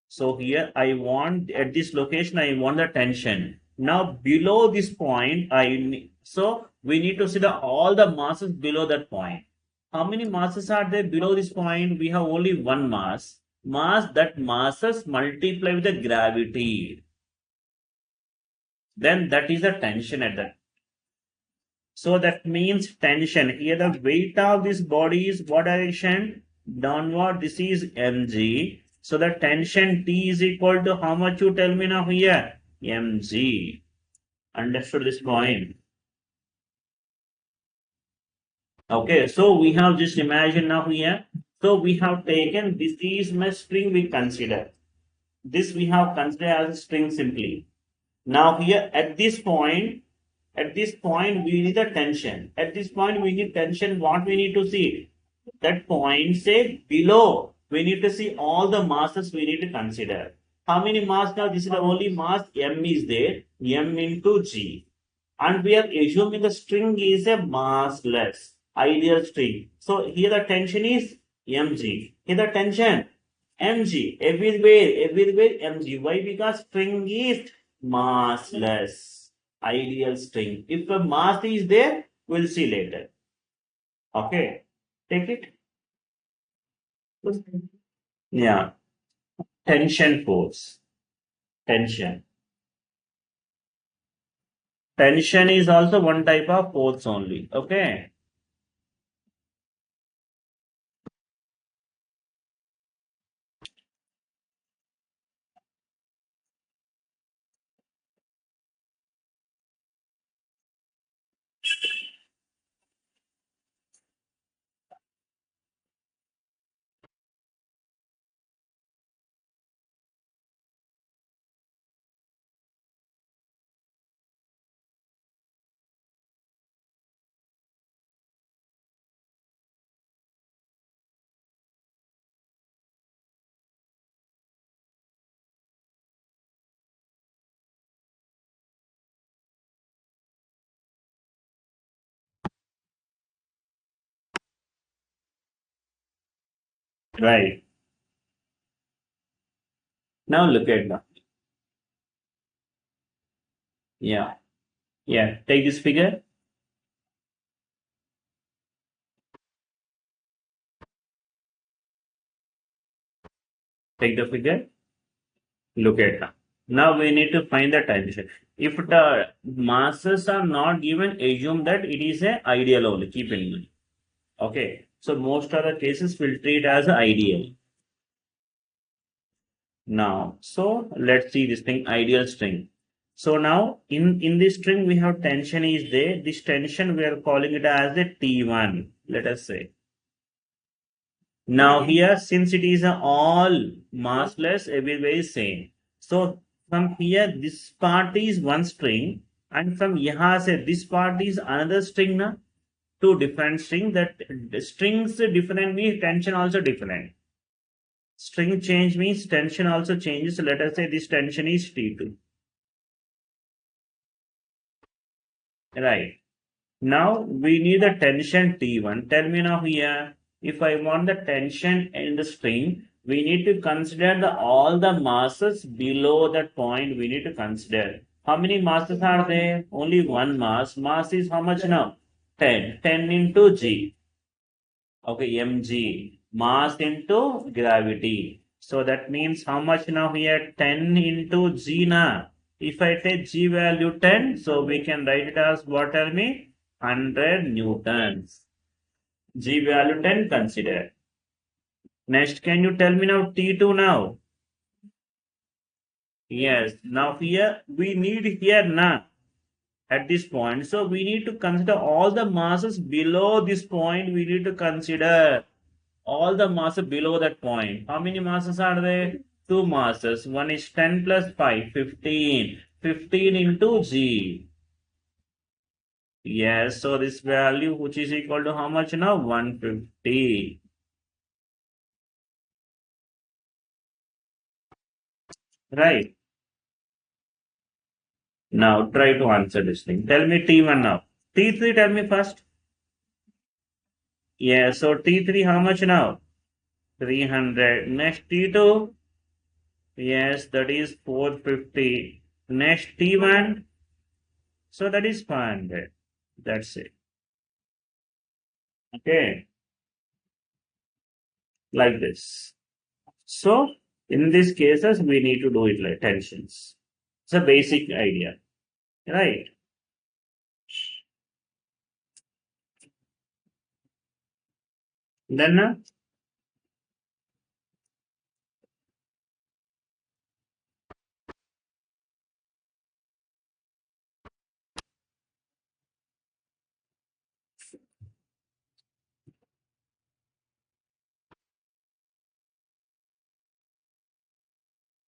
So here I want at this location, I want the tension. Now below this point, so we need to see all the masses below that point. How many masses are there below this point? We have only one mass. That masses multiply with the gravity. Then that is the tension at that. So that means tension. Here the weight of this body is what direction? Downward. This is mg. So the tension T is equal to how much you tell me now here? Mg. Understood this point? Okay, so we have just imagined now here. So we have taken this is my string we consider. This we have considered as a string simply. Now here at this point, we need the tension. At this point, we need tension. What we need to see? That point, say below, we need to see all the masses we need to consider. How many mass now? This is the only mass M is there. M into G. And we are assuming the string is a massless ideal string. So here the tension is Mg. Here the tension Mg. Everywhere Mg. Why? Because string is massless ideal string. If a mass is there, we'll see later. Okay, take it. Yeah, tension force. Tension. Tension is also one type of force only. Okay. Right. Now look at that. Yeah. Yeah. Take this figure. Take the figure. Look at that. Now we need to find the tension. If the masses are not given, assume that it is a ideal only. Keep in mind. Okay. So most of the cases will treat as ideal. Now, so let's see this thing, ideal string. So now in this string we have tension is there. This tension we are calling it as the T1. Let us say. Now here, since it is a all massless, everywhere is same. So from here, this part is one string, and from here, say this part is another string. Na? Two different string. That the strings different means tension also different. String change means tension also changes. So let us say this tension is T2. Right. Now we need the tension T1. Tell me now here, if I want the tension in the string, we need to consider all the masses below that point. We need to consider. How many masses are there? Only one mass. Mass is how much now? 10. 10 into G. Okay, mg. Mass into gravity. So that means how much now here? 10 into G now. If I take G value 10, so we can write it as what, tell me? 100 newtons. G value 10 consider. Next, can you tell me now T2 now? Yes, now here we need here now at this point. So we need to consider all the masses below this point. We need to consider all the masses below that point. How many masses are there? Two masses. One is 10 plus 5, 15. 15 into G. Yes, so this value which is equal to how much now? 150. Right. Now try to answer this thing. Tell me T1 now. T3 tell me first. Yeah, so T3 how much now? 300. Next T2. Yes, that is 450. Next T1. So that is 500. That's it. Okay. Like this. So in these cases, we need to do it like tensions. It's a basic idea. Right. Then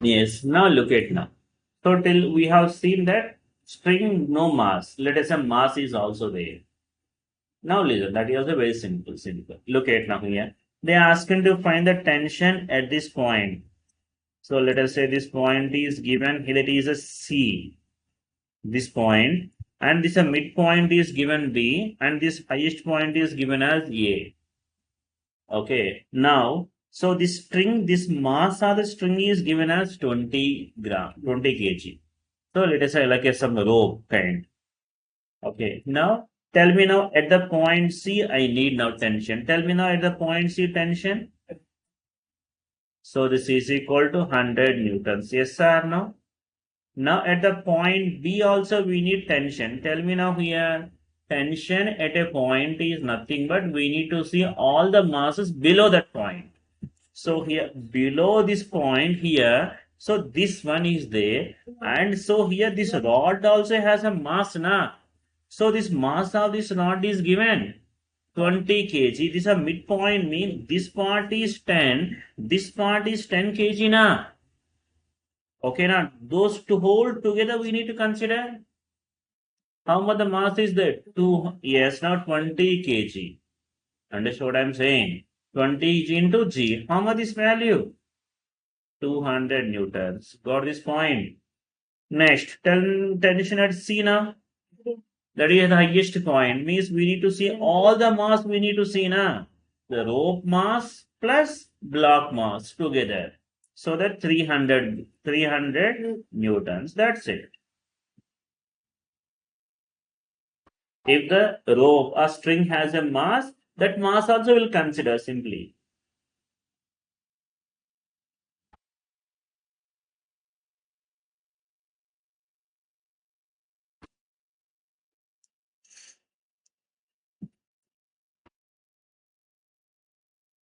yes, now look at now. So till we have seen that string no mass. Let us say mass is also there. Now listen, that is also very simple, simple. Look at now here. They are asking to find the tension at this point. So let us say this point is given here, it is a C. This point, and this a midpoint is given B, and this highest point is given as A. Okay. Now, so this string, this mass of the string is given as 20 gram, 20 kg. So let us say like a some rope kind. Okay. Now tell me now at the point C, I need now tension. Tell me now at the point C tension. So this is equal to 100 newtons. Yes or no? Now at the point B also we need tension. Tell me now here. Tension at a point is nothing but we need to see all the masses below that point. So here below this point here, so this one is there, and so here this rod also has a mass na. So this mass of this rod is given 20 kg. This is a midpoint mean this part is 10, this part is 10 kg na. Okay now those two hold together we need to consider. How much the mass is there? 2, yes, now 20 kg. Understand what I'm saying? 20 G into G. How much is value? 200 newtons. Got this point? Next, tension at C now. That is the highest point. Means we need to see all the mass we need to see now. The rope mass plus block mass together. So that 300 newtons. That's it. If the rope or string has a mass, that mass also will consider simply.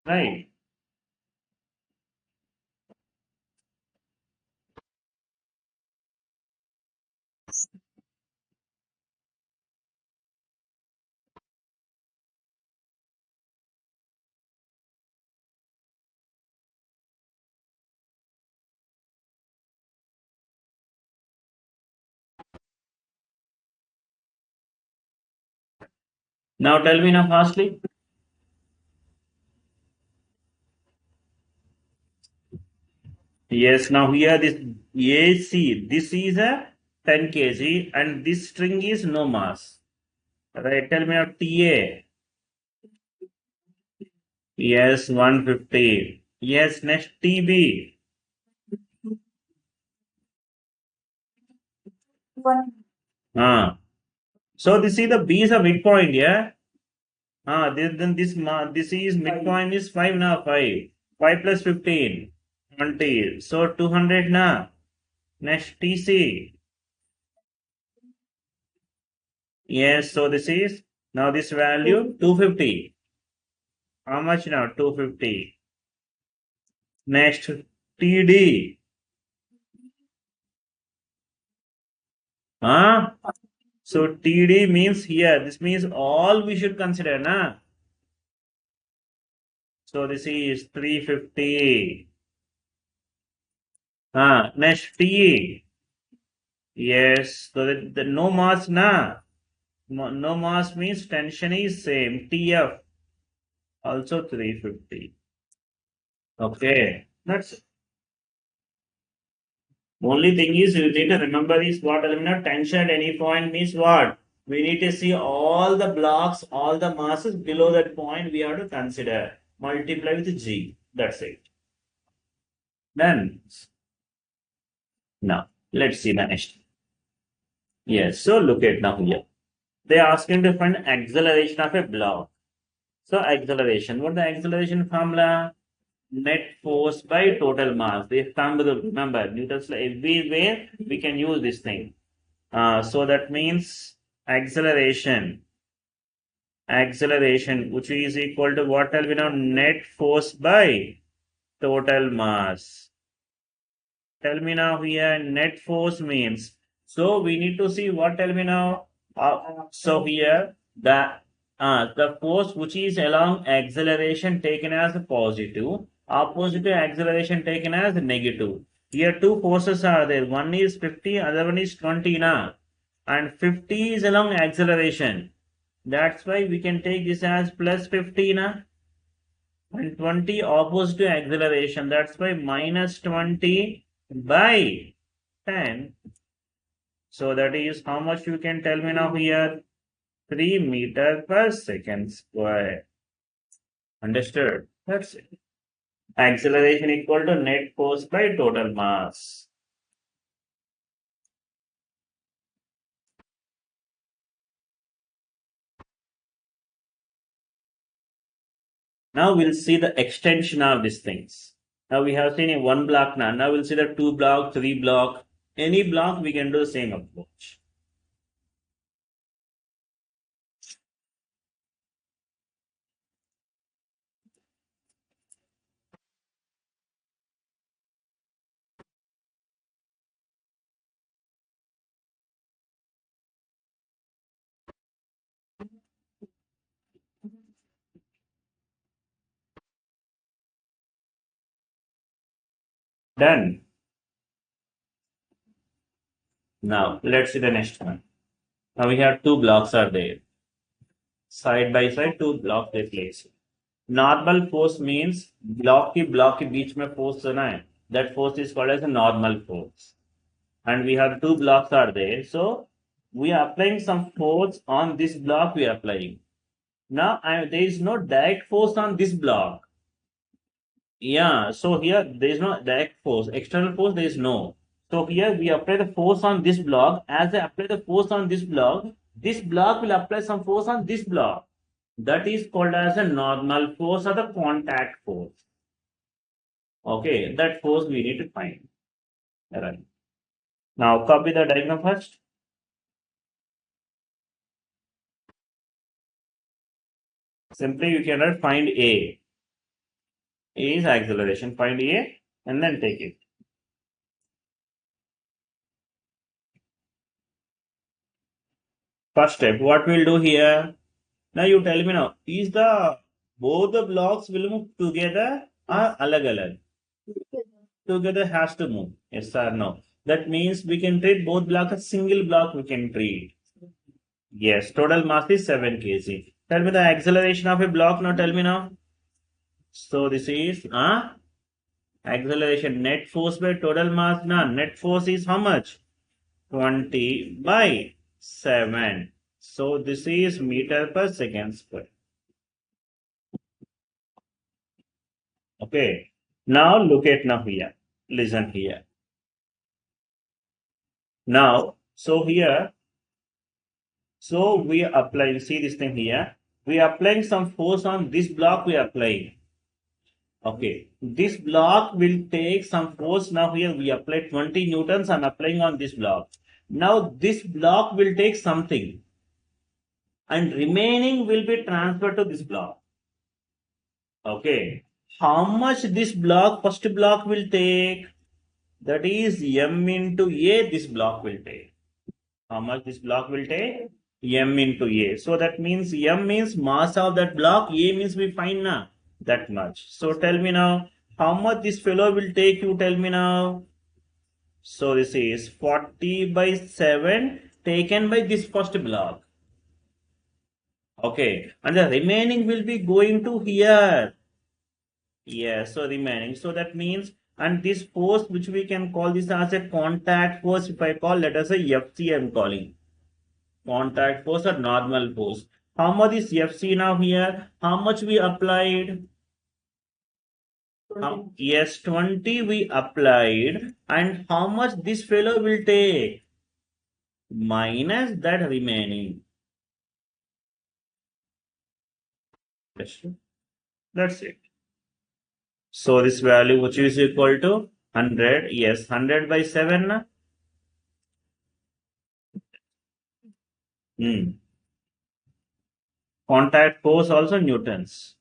Right. Now tell me now fastly. Yes, now here this AC, this is a 10 kg and this string is no mass. Right, tell me now TA. Yes, 150. Yes, next TB. Ah. So this is the B is a midpoint, yeah? This is midpoint is 5 now, 5. 5 plus 15. 20. So 200 na. Next TC. Yes, so this is now this value 250. How much now? 250. Next TD. Huh? So TD means here. This means all we should consider, na? So this is 350. Next TE. Yes. So the no mass, na? No mass means tension is same. TF also 350. Okay. That's only thing is you need to remember is what element tension at any point means what? We need to see all the blocks, all the masses below that point we have to consider. Multiply with G. That's it. Done. Now, let's see the next. Yes, so look at now here. They are asking to find acceleration of a block. So acceleration, what the acceleration formula? Net force by total mass. They come to the remember Newton's law. Everywhere we can use this thing. So that means acceleration, which is equal to what we know net force by total mass. Tell me now here net force means. So we need to see what tell me now. So here the force which is along acceleration taken as positive, opposite to acceleration taken as negative. Here two forces are there. One is 50, other one is 20 now. And 50 is along acceleration. That's why we can take this as plus 50 now. And 20 opposite to acceleration. That's why minus 20 by 10. So that is how much you can tell me now here? 3 meter per second square. Understood? That's it. Acceleration equal to net force by total mass. Now we'll see the extension of these things. Now we have seen in one block now. Now we'll see the 2 block, 3 block. Any block we can do the same approach. Done. Now let's see the next one. Now we have 2 blocks are there. Side by side 2 blocks they place. Normal force means block के बीच में force है ना, that force is called as a normal force. And we have 2 blocks are there. So we are applying some force on this block we are applying. Now there is no direct force on this block. Yeah, so here there is no direct force. External force there is no. So here we apply the force on this block. As I apply the force on this block will apply some force on this block. That is called as a normal force or the contact force. Okay, that force we need to find. Right. Now copy the diagram first. Simply you cannot find A. A is acceleration. Find A and then take it. First step, what we'll do here? Now you tell me now, is the both the blocks will move together or alag alag? Together has to move. Yes or no? That means we can treat both blocks as single block we can treat. Yes, total mass is 7 kg. Tell me the acceleration of a block now. Tell me now. So this is acceleration net force by total mass. Now net force is how much? 20 by 7. So this is meter per second square. Okay. Now look at now here. Listen here. Now, so here, so we apply, see this thing here. We are applying some force on this block we are applying. Okay. This block will take some force. Now here we apply 20 newtons. I'm applying on this block. Now this block will take something and remaining will be transferred to this block. Okay. How much this block, first block will take? That is m into a this block will take. How much this block will take? M into a. So that means m means mass of that block, a means we find now that much. So tell me now, how much this fellow will take, you tell me now. So this is 40 by 7 taken by this first block. Okay. And the remaining will be going to here. Yes, so remaining. So that means, and this force which we can call this as a contact force, if I call, let us say FC I'm calling. Contact force or normal force. How much is FC now here? How much we applied? Yes, 20 we applied. And how much this fellow will take? Minus that remaining. That's it. So this value which is equal to 100. Yes, 100 by 7. Hmm. Contact force also newtons.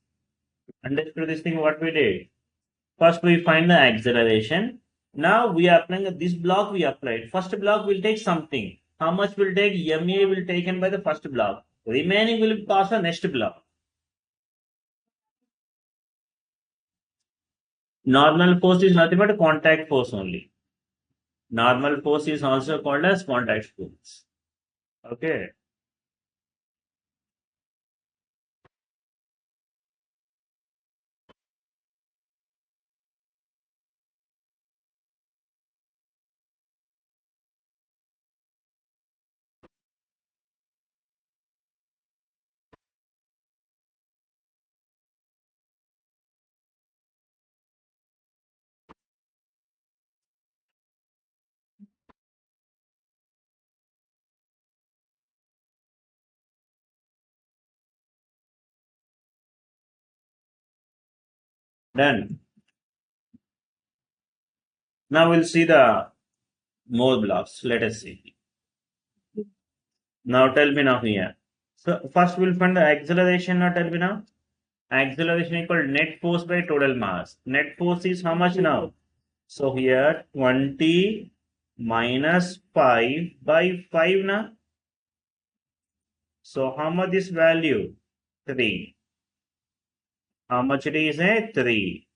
Understood this thing what we did? First we find the acceleration. Now we are applying this block we applied. First block will take something. How much will take? MA will taken by the first block. Remaining will pass the next block. Normal force is nothing but contact force only. Normal force is also called as contact force. Okay. Done. Now we'll see the more blocks. Let us see. Now tell me now here. So first we'll find the acceleration. Now tell me now. Acceleration equal net force by total mass. Net force is how much now? So here 20 minus 5 by 5 na. So how much is value? 3. How much it is? 3.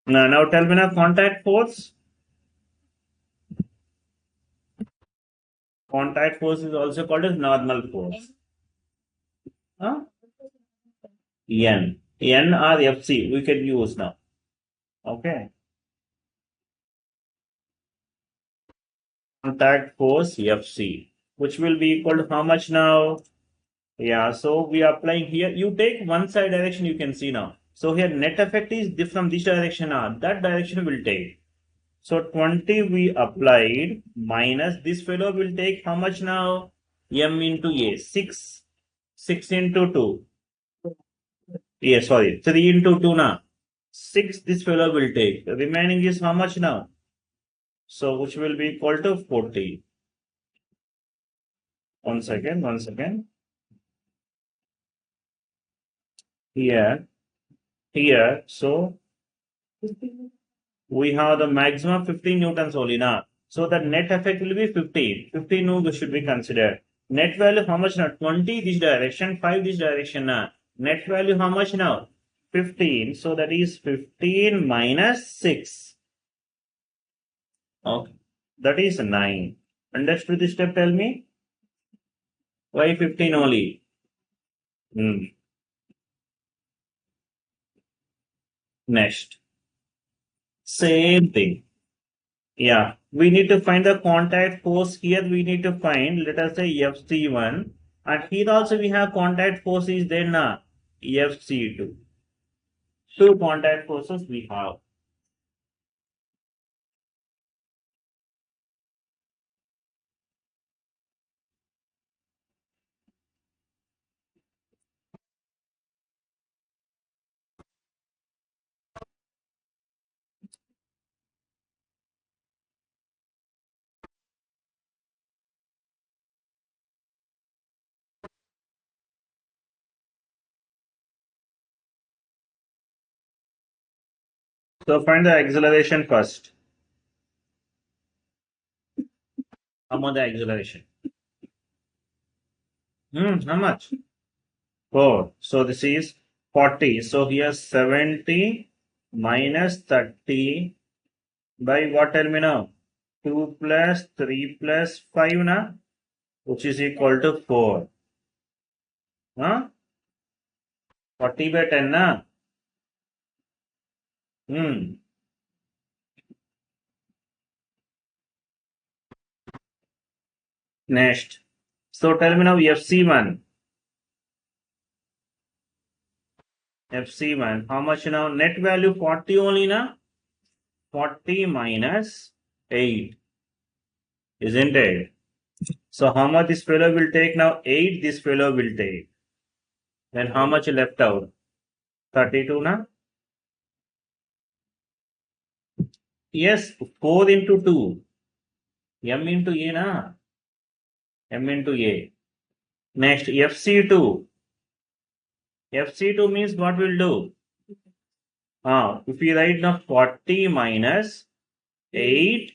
Now tell me now contact force. Contact force is also called as normal force. Huh? N. N or FC we can use now. Okay. Contact force FC, which will be equal to how much now? Yeah, so we are applying here. You take one side direction, you can see now. So here net effect is from this direction, that direction will take. So 20 we applied minus this fellow will take how much now? M into A, 6. 6 into 2. Yeah, sorry, 3 into 2 now. 6 this fellow will take. The remaining is how much now? So which will be equal to 40. One second, one second. Here, so we have the maximum 15 newtons only now. So the net effect will be 15. 15 no should be considered. Net value how much now? 20 this direction, 5 this direction now. Net value how much now? 15. So that is 15 minus 6. Okay. That is 9. Understood this step? Tell me. Why 15 only? Next. Same thing. Yeah, we need to find the contact force here. We need to find, let us say FC1, and here also we have contact force is there now, FC2. Two contact forces we have. So find the acceleration first. How much the acceleration? How much? 4. So this is 40. So here 70 minus 30 by what, tell me now? 2 plus 3 plus 5 na? Which is equal to 4. Huh? 40 by 10 na? Next. So tell me now FC1. FC1. How much now? Net value 40 only na? 40 minus 8. Isn't it? So how much this fellow will take now? 8 this fellow will take. Then how much left out? 32 na? Yes, 4 into 2. M into A na? M into A. Next, FC2. FC2 means what we'll do? If we write now 40 minus 8,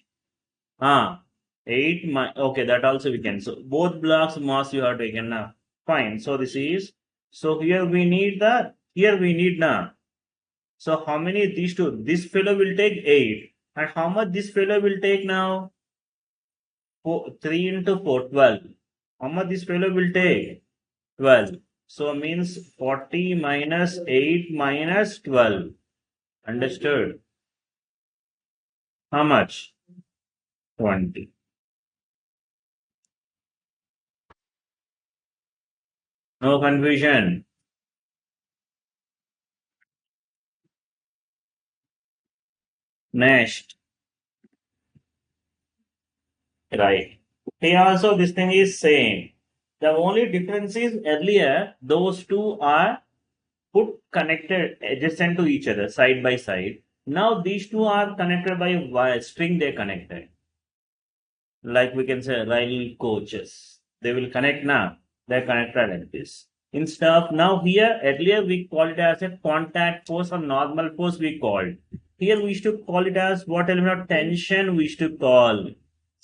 8 okay, that also we can. So both blocks mass you have taken now. Fine. So this is, so here we need now. So how many these two? This fellow will take 8. And how much this fellow will take now? 3 into 4, 12. How much this fellow will take? 12. So means 40 minus 8 minus 12. Understood? How much? 20. No confusion. Next. Right. Here also this thing is same. The only difference is earlier those two are put connected adjacent to each other side by side. Now these two are connected by wire string they connected. Like we can say rail coaches. They will connect now. They're connected like this. Instead of now here earlier we called it as a contact force or normal force we called. Here we used to call it as what element of tension we used to call.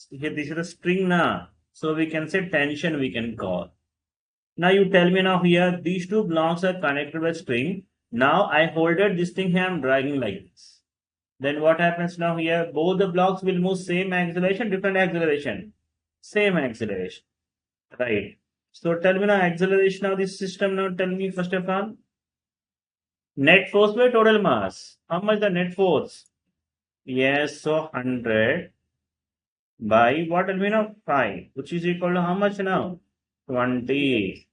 Here this is a string now. So we can say tension we can call. Now you tell me now here these two blocks are connected by string. Now I holded this thing here, I'm dragging like this. Then what happens now here? Both the blocks will move same acceleration, different acceleration. Same acceleration. Right. So tell me now acceleration of this system now. Tell me first of all. Net force by total mass. How much the net force? Yes, so 100 by what will be now 5, which is equal to how much now? 20.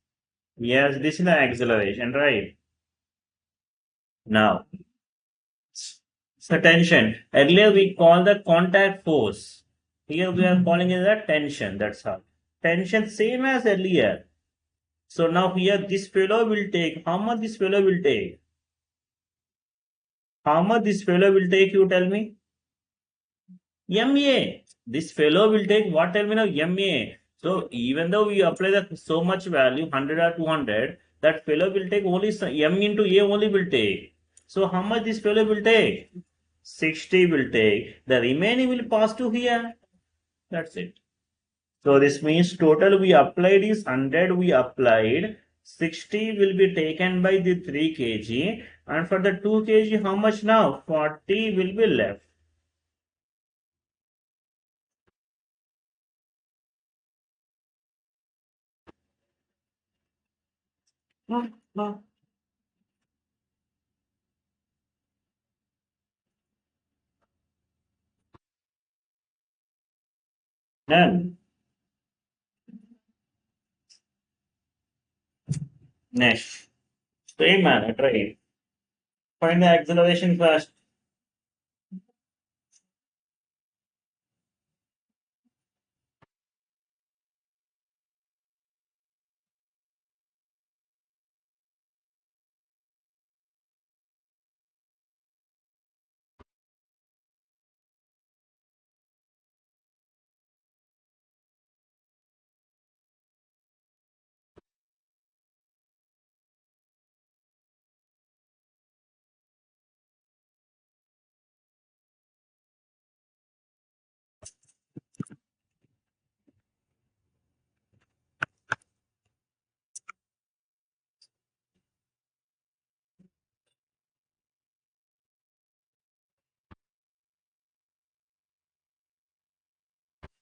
Yes, this is the acceleration, right? Now, so tension. Earlier we call the contact force. Here we are calling it the tension. That's how. Tension same as earlier. So now here this fellow will take. How much this fellow will take? How much this fellow will take? You tell me. MA. This fellow will take what terminal MA. So even though we apply the so much value 100 or 200, that fellow will take only M into A only will take. So how much this fellow will take? 60 will take. The remaining will pass to here. That's it. So this means total we applied is 100 we applied. 60 will be taken by the 3 kg, and for the 2 kg how much now? 40 will be left. Done. Next. Same manner, try. Find the acceleration first.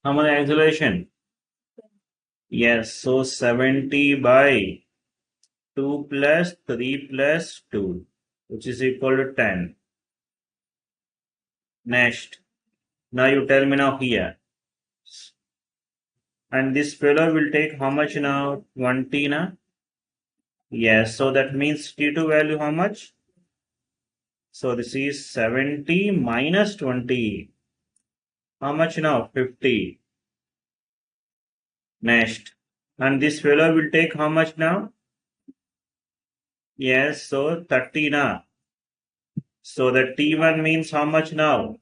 How much acceleration? Yes, so 70 by 2 plus 3 plus 2, which is equal to 10. Next. Now you tell me now here. And this fellow will take how much now? 20 na? Yes, so that means T2 value how much? So this is 70 minus 20. How much now? 50. Next. And this fellow will take how much now? Yes, so 30 na. So the T1 means how much now?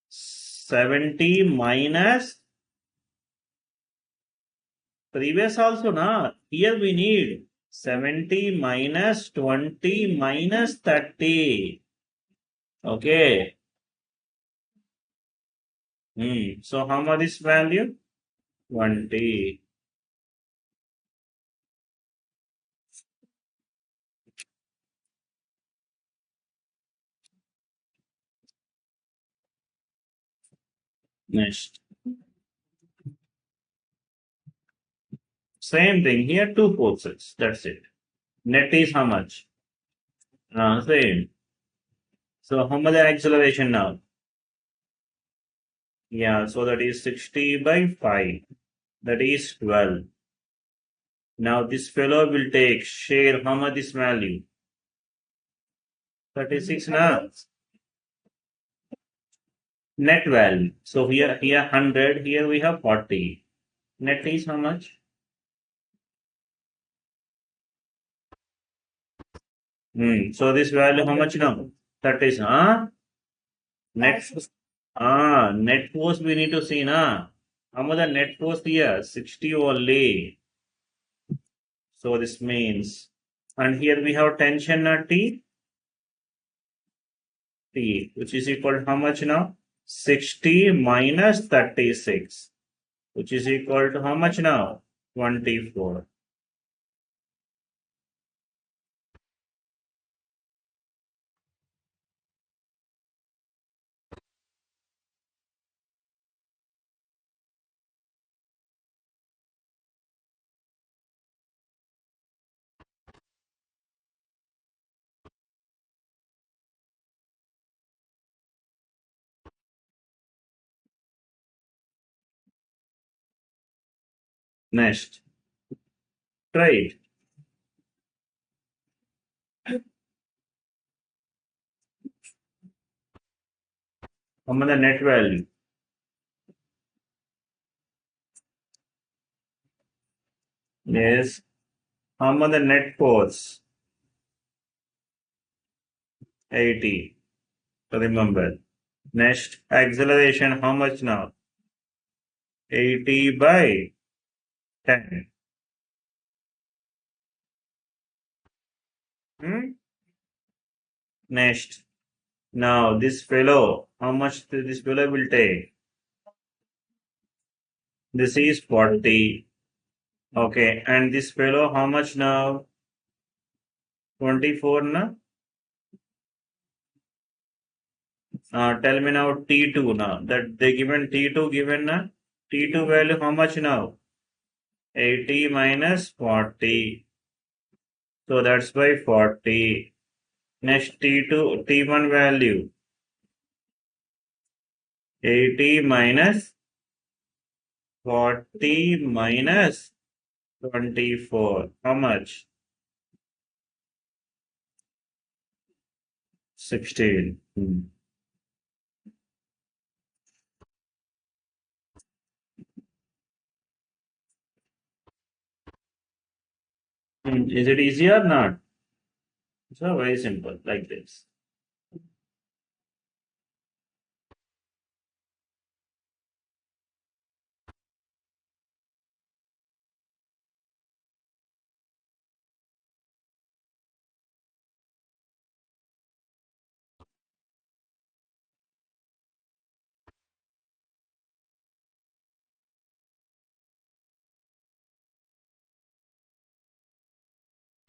70 minus previous also na. Here we need 70 minus 20 minus 30. Okay. So how much is value? 20. Next. Same thing here, two forces. That's it. Net is how much? Same. So how much the acceleration now? Yeah, so that is 60 by 5. That is 12. Now this fellow will take share how much this value? 36 now. Net value. So here 100, here we have 40. Net is how much? So this value how much now? 30 is net net force we need to see na. How much the net force here? 60 only. So this means, and here we have tension T, which is equal to how much now? 60 minus 36, which is equal to how much now? 24. Next, try it. How much the net value? Yes. How much the net force? 80. Remember. Next, acceleration, how much now? 80 by 10. Hmm? Next, now this fellow, how much this fellow will take? This is 40. Okay, and this fellow, how much now? 24 na? Tell me now T2 now. That they given T2 given na? T2 value how much now? 80 minus 40. So that's by 40. Next T2, T1 value. 80 minus 40 minus 24. How much? 16. Is it easy or not? So very simple, like this.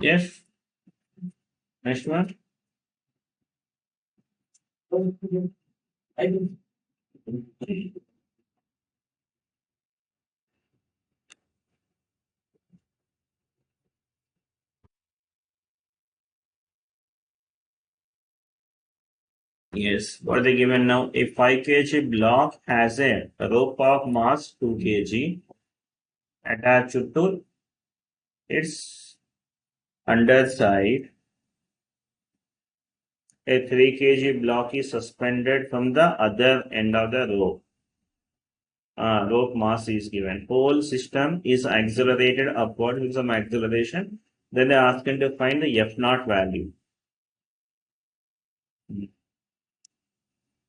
Yes. Next one. Yes. What are they given now? A 5 kg block has a rope of mass 2 kg attached to its underside. A 3 kg block is suspended from the other end of the rope. Rope mass is given. Whole system is accelerated upward with some acceleration. Then they ask him to find the F naught value.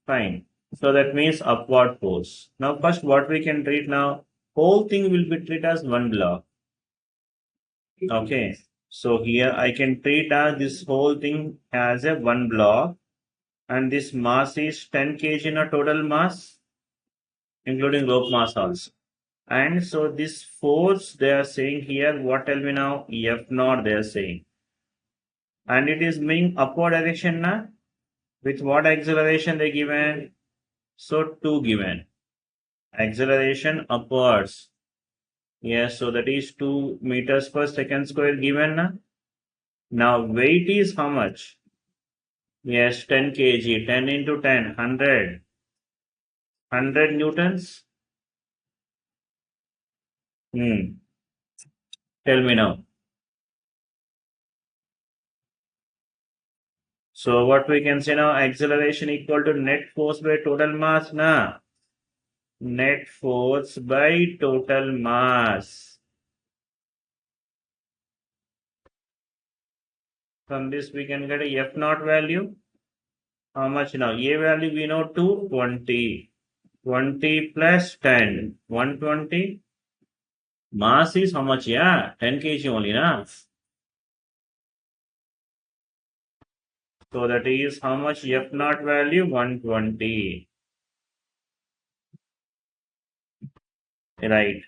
Fine. So that means upward force. Now first what we can treat now, whole thing will be treated as one block. Okay. So here I can treat as this whole thing as a one block and this mass is 10 kg in a total mass, including rope mass also. And so this force they are saying here, what tell me now? F naught they are saying. And it is being upward direction na? With what acceleration they given? So 2 given. Acceleration upwards. Yes, so that is 2 meters per second square given na? Now weight is how much? Yes, 10 kg. 10 into 10, 100. 100 newtons? Tell me now. So what we can say now, acceleration equal to net force by total mass na? Net force by total mass. From this we can get a F naught value. How much now? A value we know 220. 20 plus 10. 120. Mass is how much? Yeah, 10 kg only na? So that is how much F naught value? 120. Right.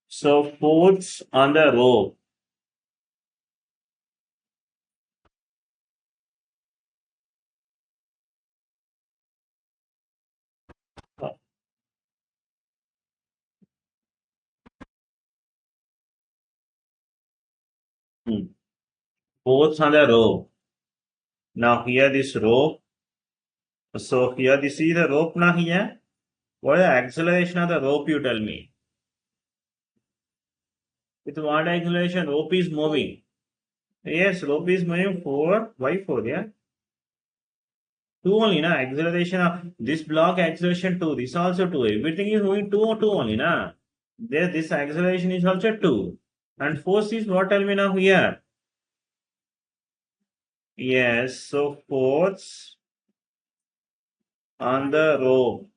So force on the rope. Force on the rope. Now here this rope. So here this is the rope now here. What is the acceleration of the rope you tell me? With what acceleration? Rope is moving. Yes, rope is moving 4. Why 4? Yeah. 2 only, na? Acceleration of this block, acceleration 2. This also 2. Everything is moving 2 or 2 only, na? There, this acceleration is also 2. And force is what? Tell me now here. Yes, so force on the rope.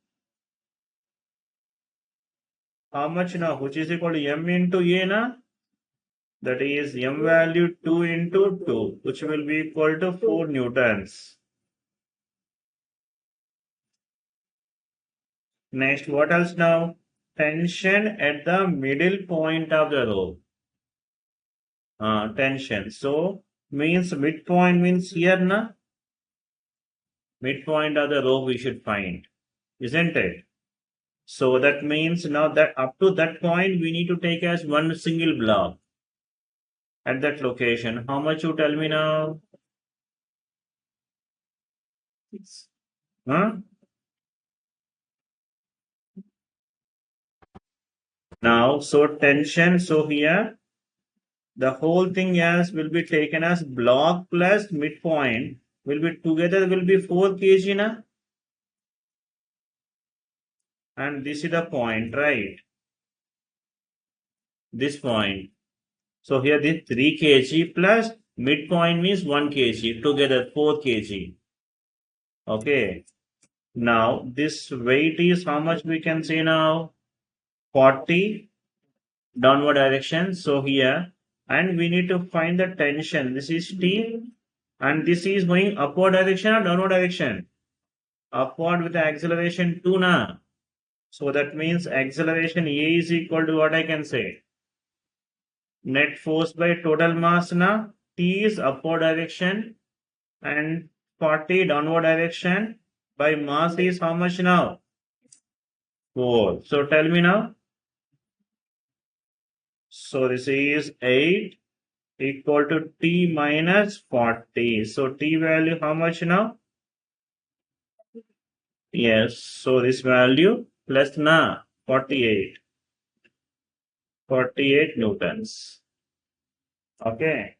How much now? Which is equal to m into a, na? That is m value 2 into 2, which will be equal to 4 newtons. Next, what else now? Tension at the middle point of the rope. Tension. So, means midpoint means here, na? Midpoint of the rope we should find, isn't it? So that means now that up to that point we need to take as one single block at that location. How much you tell me now? Huh? Now, so tension, so here the whole thing as will be taken as block plus midpoint will be together will be 4 kg na? And this is the point, right? This point. So here this 3 kg plus midpoint means 1 kg together 4 kg. Okay. Now this weight is how much we can say now? 40 downward direction. So here and we need to find the tension. This is T and this is going upward direction or downward direction? Upward with the acceleration 2 na. So that means acceleration A is equal to what I can say? Net force by total mass na. T is upward direction and 40 downward direction by mass is how much now? 4. So tell me now. So this is 8 equal to T minus 40. So T value how much now? Yes. So this value plus na 48. 48 newtons. Okay.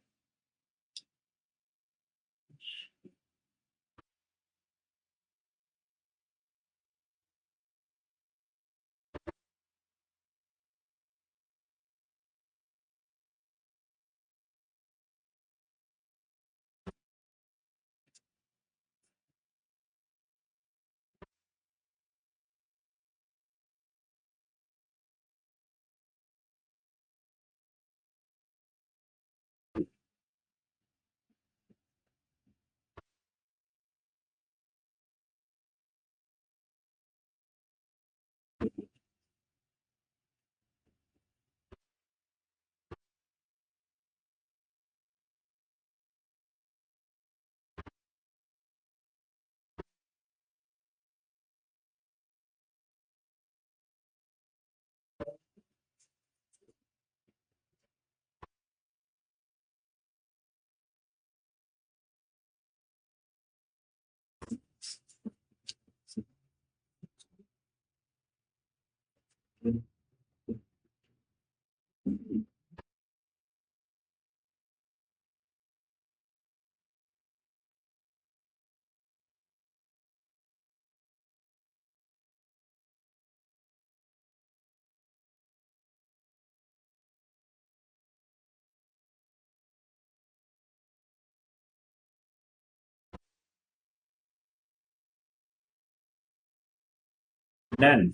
Done.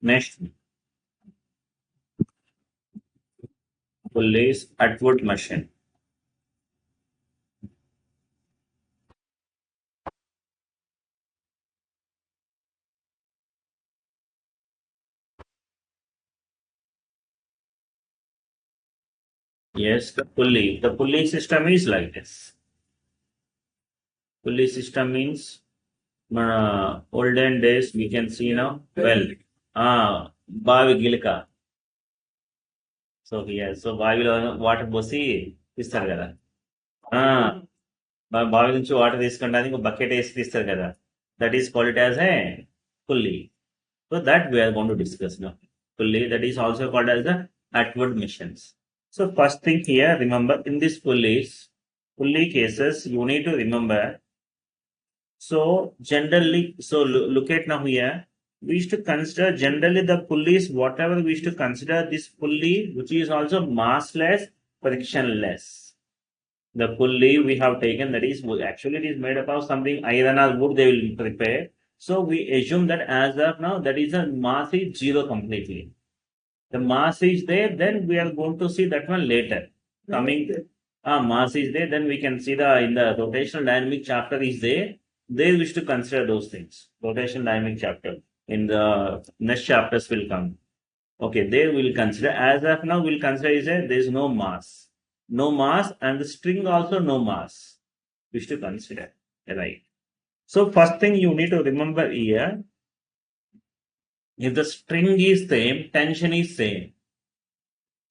Next, pulleys atwood machine. Yes, the pulley. The pulley system is like this. Pulley system means olden days we can see now. Well, bavi gilka. So here, so బావిలో water పోసి తీస్తారు కదా. బావి నుంచి water తీసుకుంటానికి bucket వేసి తీస్తారు కదా. That is called as a pulley. So that we are going to discuss now. pulley, that is also called as the outward missions. So first thing here, remember in this pulley cases, you need to remember. So generally, look at now here. We used to consider generally the pulleys, whatever we used to consider this pulley, which is also massless, frictionless. The pulley we have taken, that is actually it is made up of something iron or wood they will prepare. So we assume that as of now, that is a mass is zero completely. The mass is there, then we are going to see that one later. Coming, mass is there, then we can see the in the rotational dynamic chapter is there. They wish to consider those things. Rotational dynamic chapter in the next chapters will come. Okay, they will consider. As of now, we'll consider is that there is no mass, no mass, and the string also no mass. Wish to consider, right? So first thing you need to remember here, if the string is same, tension is same.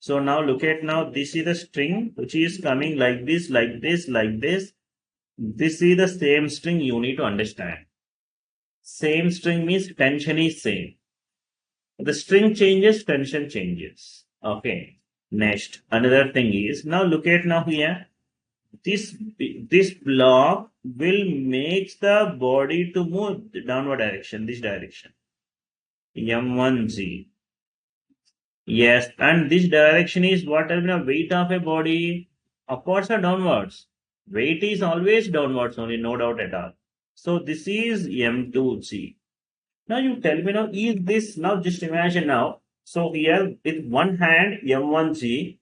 So now look at now, this is the string which is coming like this, like this, like this. This is the same string you need to understand. Same string means tension is same. The string changes, tension changes. Okay. Next, another thing is, now look at now here. This block will make the body to move downward direction, this direction. M1G. Yes, and this direction is what has been a weight of a body, upwards or downwards. Weight is always downwards only, no doubt at all. So this is M2G. Now you tell me now, is this now just imagine now. So here with one hand M1G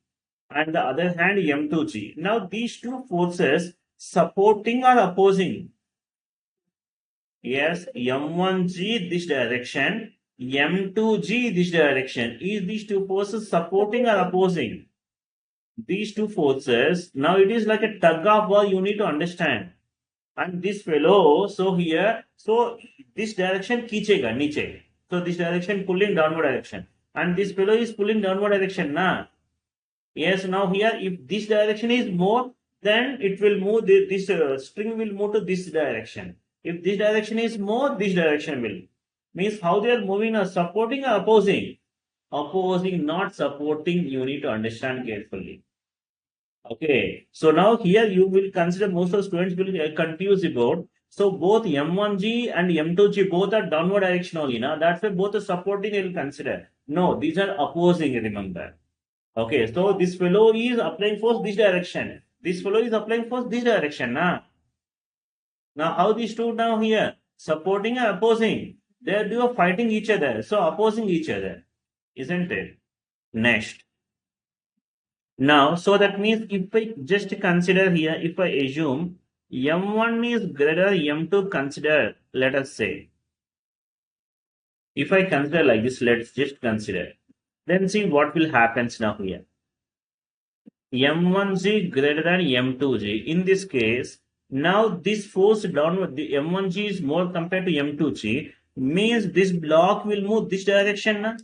and the other hand M2G. Now these two forces supporting or opposing? Yes, M1G this direction, M2G this direction. Is these two forces supporting or opposing? These two forces, now it is like a tug of war, you need to understand. And this fellow, so here, so this direction kichega, niche. So this direction pulling downward direction. And this fellow is pulling downward direction, na? Yes, now here, if this direction is more, then it will move, this string will move to this direction. If this direction is more, this direction will. Means how they are moving are supporting or opposing? Opposing, not supporting, you need to understand carefully. Okay, so now here you will consider most of the students will confuse about. So both M1G and M2G both are downward direction only. Now that's why both are supporting you will consider. No, these are opposing, remember. Okay, so this fellow is applying force this direction. This fellow is applying force this direction. Now how these two now here? Supporting and opposing. They are fighting each other. So opposing each other. Isn't it? Next. Now, so that means if I just consider here, if I assume M1 is greater than M2 consider, let us say. If I consider like this, let's just consider. Then see what will happen now here. M1G greater than M2G. In this case, now this force downward, the M1G is more compared to M2G, means this block will move this direction. Na?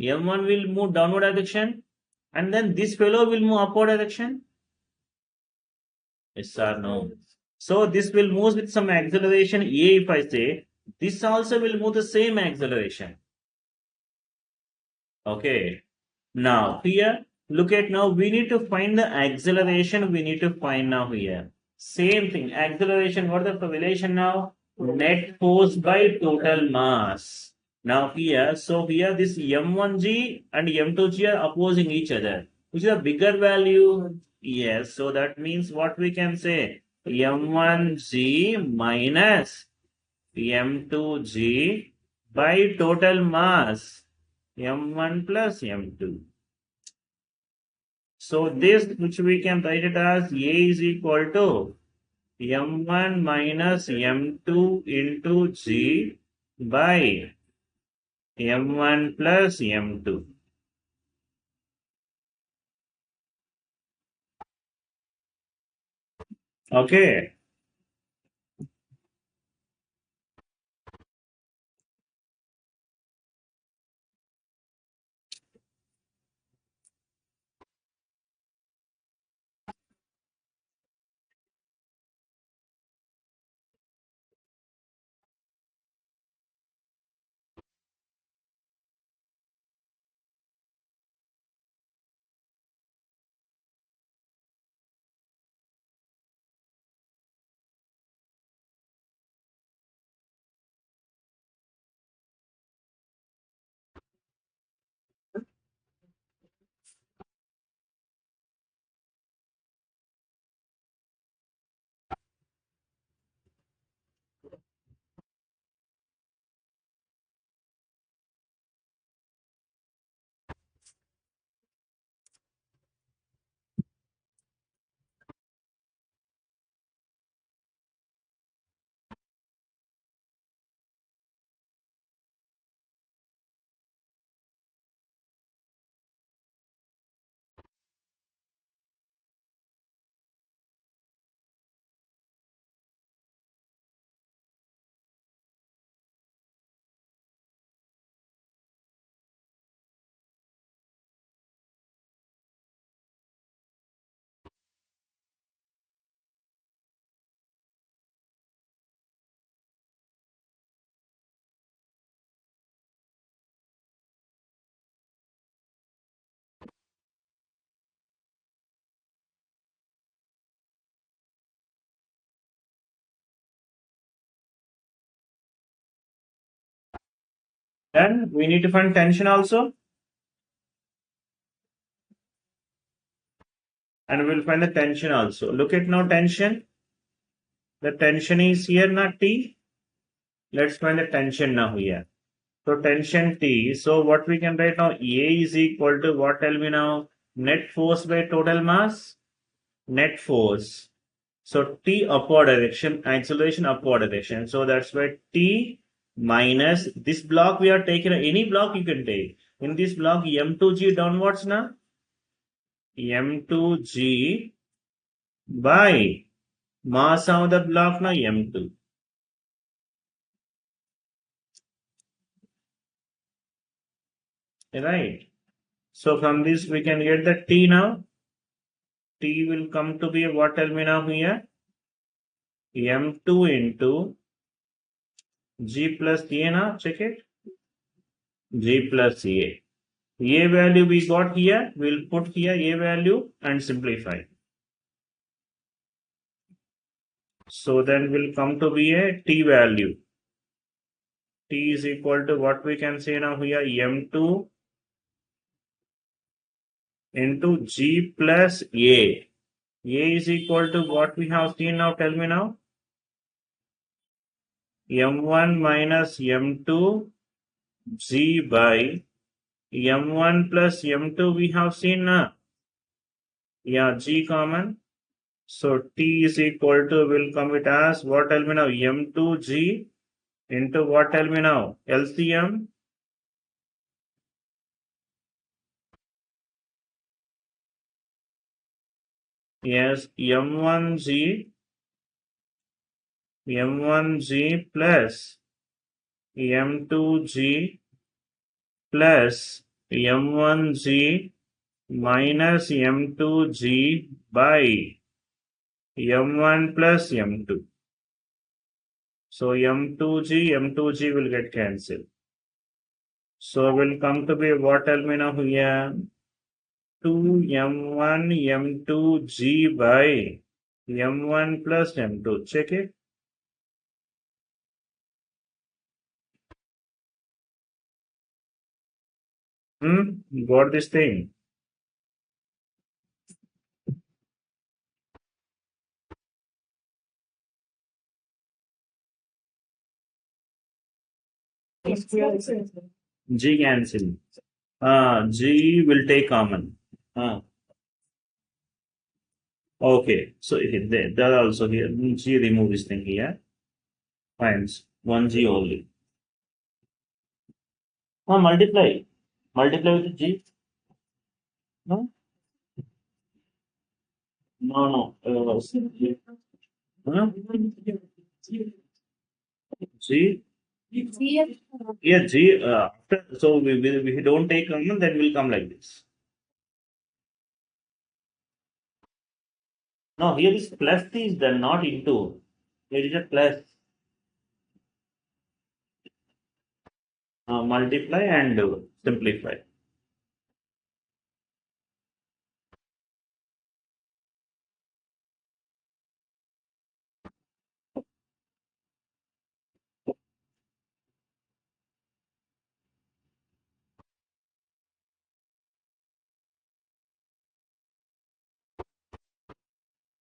M1 will move downward direction, and then this fellow will move upward direction. Yes or no? So this will move with some acceleration A if I say, this also will move the same acceleration. Okay. Now here, look at now, we need to find the acceleration, we need to find now here. Same thing, acceleration, what is the relation now? Net force by total mass. Now here, so here this M1G and M2G are opposing each other. Which is a bigger value? Yes, so that means what we can say? M1G minus M2G by total mass. M1 plus M2. So this which we can write it as A is equal to M1 minus M2 into G by M1 plus M2. Okay. Then we need to find tension also. And we'll find the tension also. Look at now tension. The tension is here, not T. Let's find the tension now here. So tension T. So what we can write now? A is equal to what? Tell me now. Net force by total mass. Net force. So T upward direction, acceleration upward direction. So that's why T minus this block we are taking. Any block you can take. In this block M2G downwards now. M2G by mass of the block now M2. Right. So from this we can get the T now. T will come to be what? Tell me now here. M2 into G plus A now. Check it. G plus A. A value we got here. We'll put here A value and simplify. So then will come to be a T value. T is equal to what we can say now here. M2 into G plus A. A is equal to what we have seen now. Tell me now. M1 minus M2 G by M1 plus M2 we have seen now. Yeah, G common. So T is equal to, will come it as what? Tell me now. M2G into what? Tell me now. LCM. Yes, M1G plus M2G plus M1G minus M2G by M1 plus M2. So M2G will get cancelled. So will come to be what? Tell me now here. 2M1 M2G by M1 plus M2. Check it. Got this thing. G cancel. G will take common. Okay. So there also here. G remove this thing here. Times 1G only. Multiply. Multiply with G. No? No. G. Yeah, G. After, so we don't take common, then will come like this. No, here is plus is done, not into. Here is a plus. Multiply and simplify.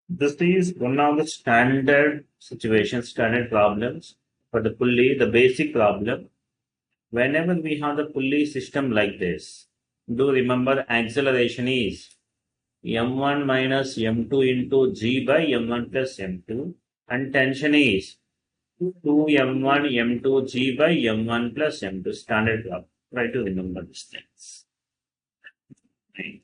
This is one of the standard situations, standard problems for the pulley, the basic problem. Whenever we have the pulley system like this, do remember the acceleration is M1 minus M2 into G by M1 plus M2, and tension is 2M1 M2 G by M1 plus M2. Standard problem. Try to remember these things. Right.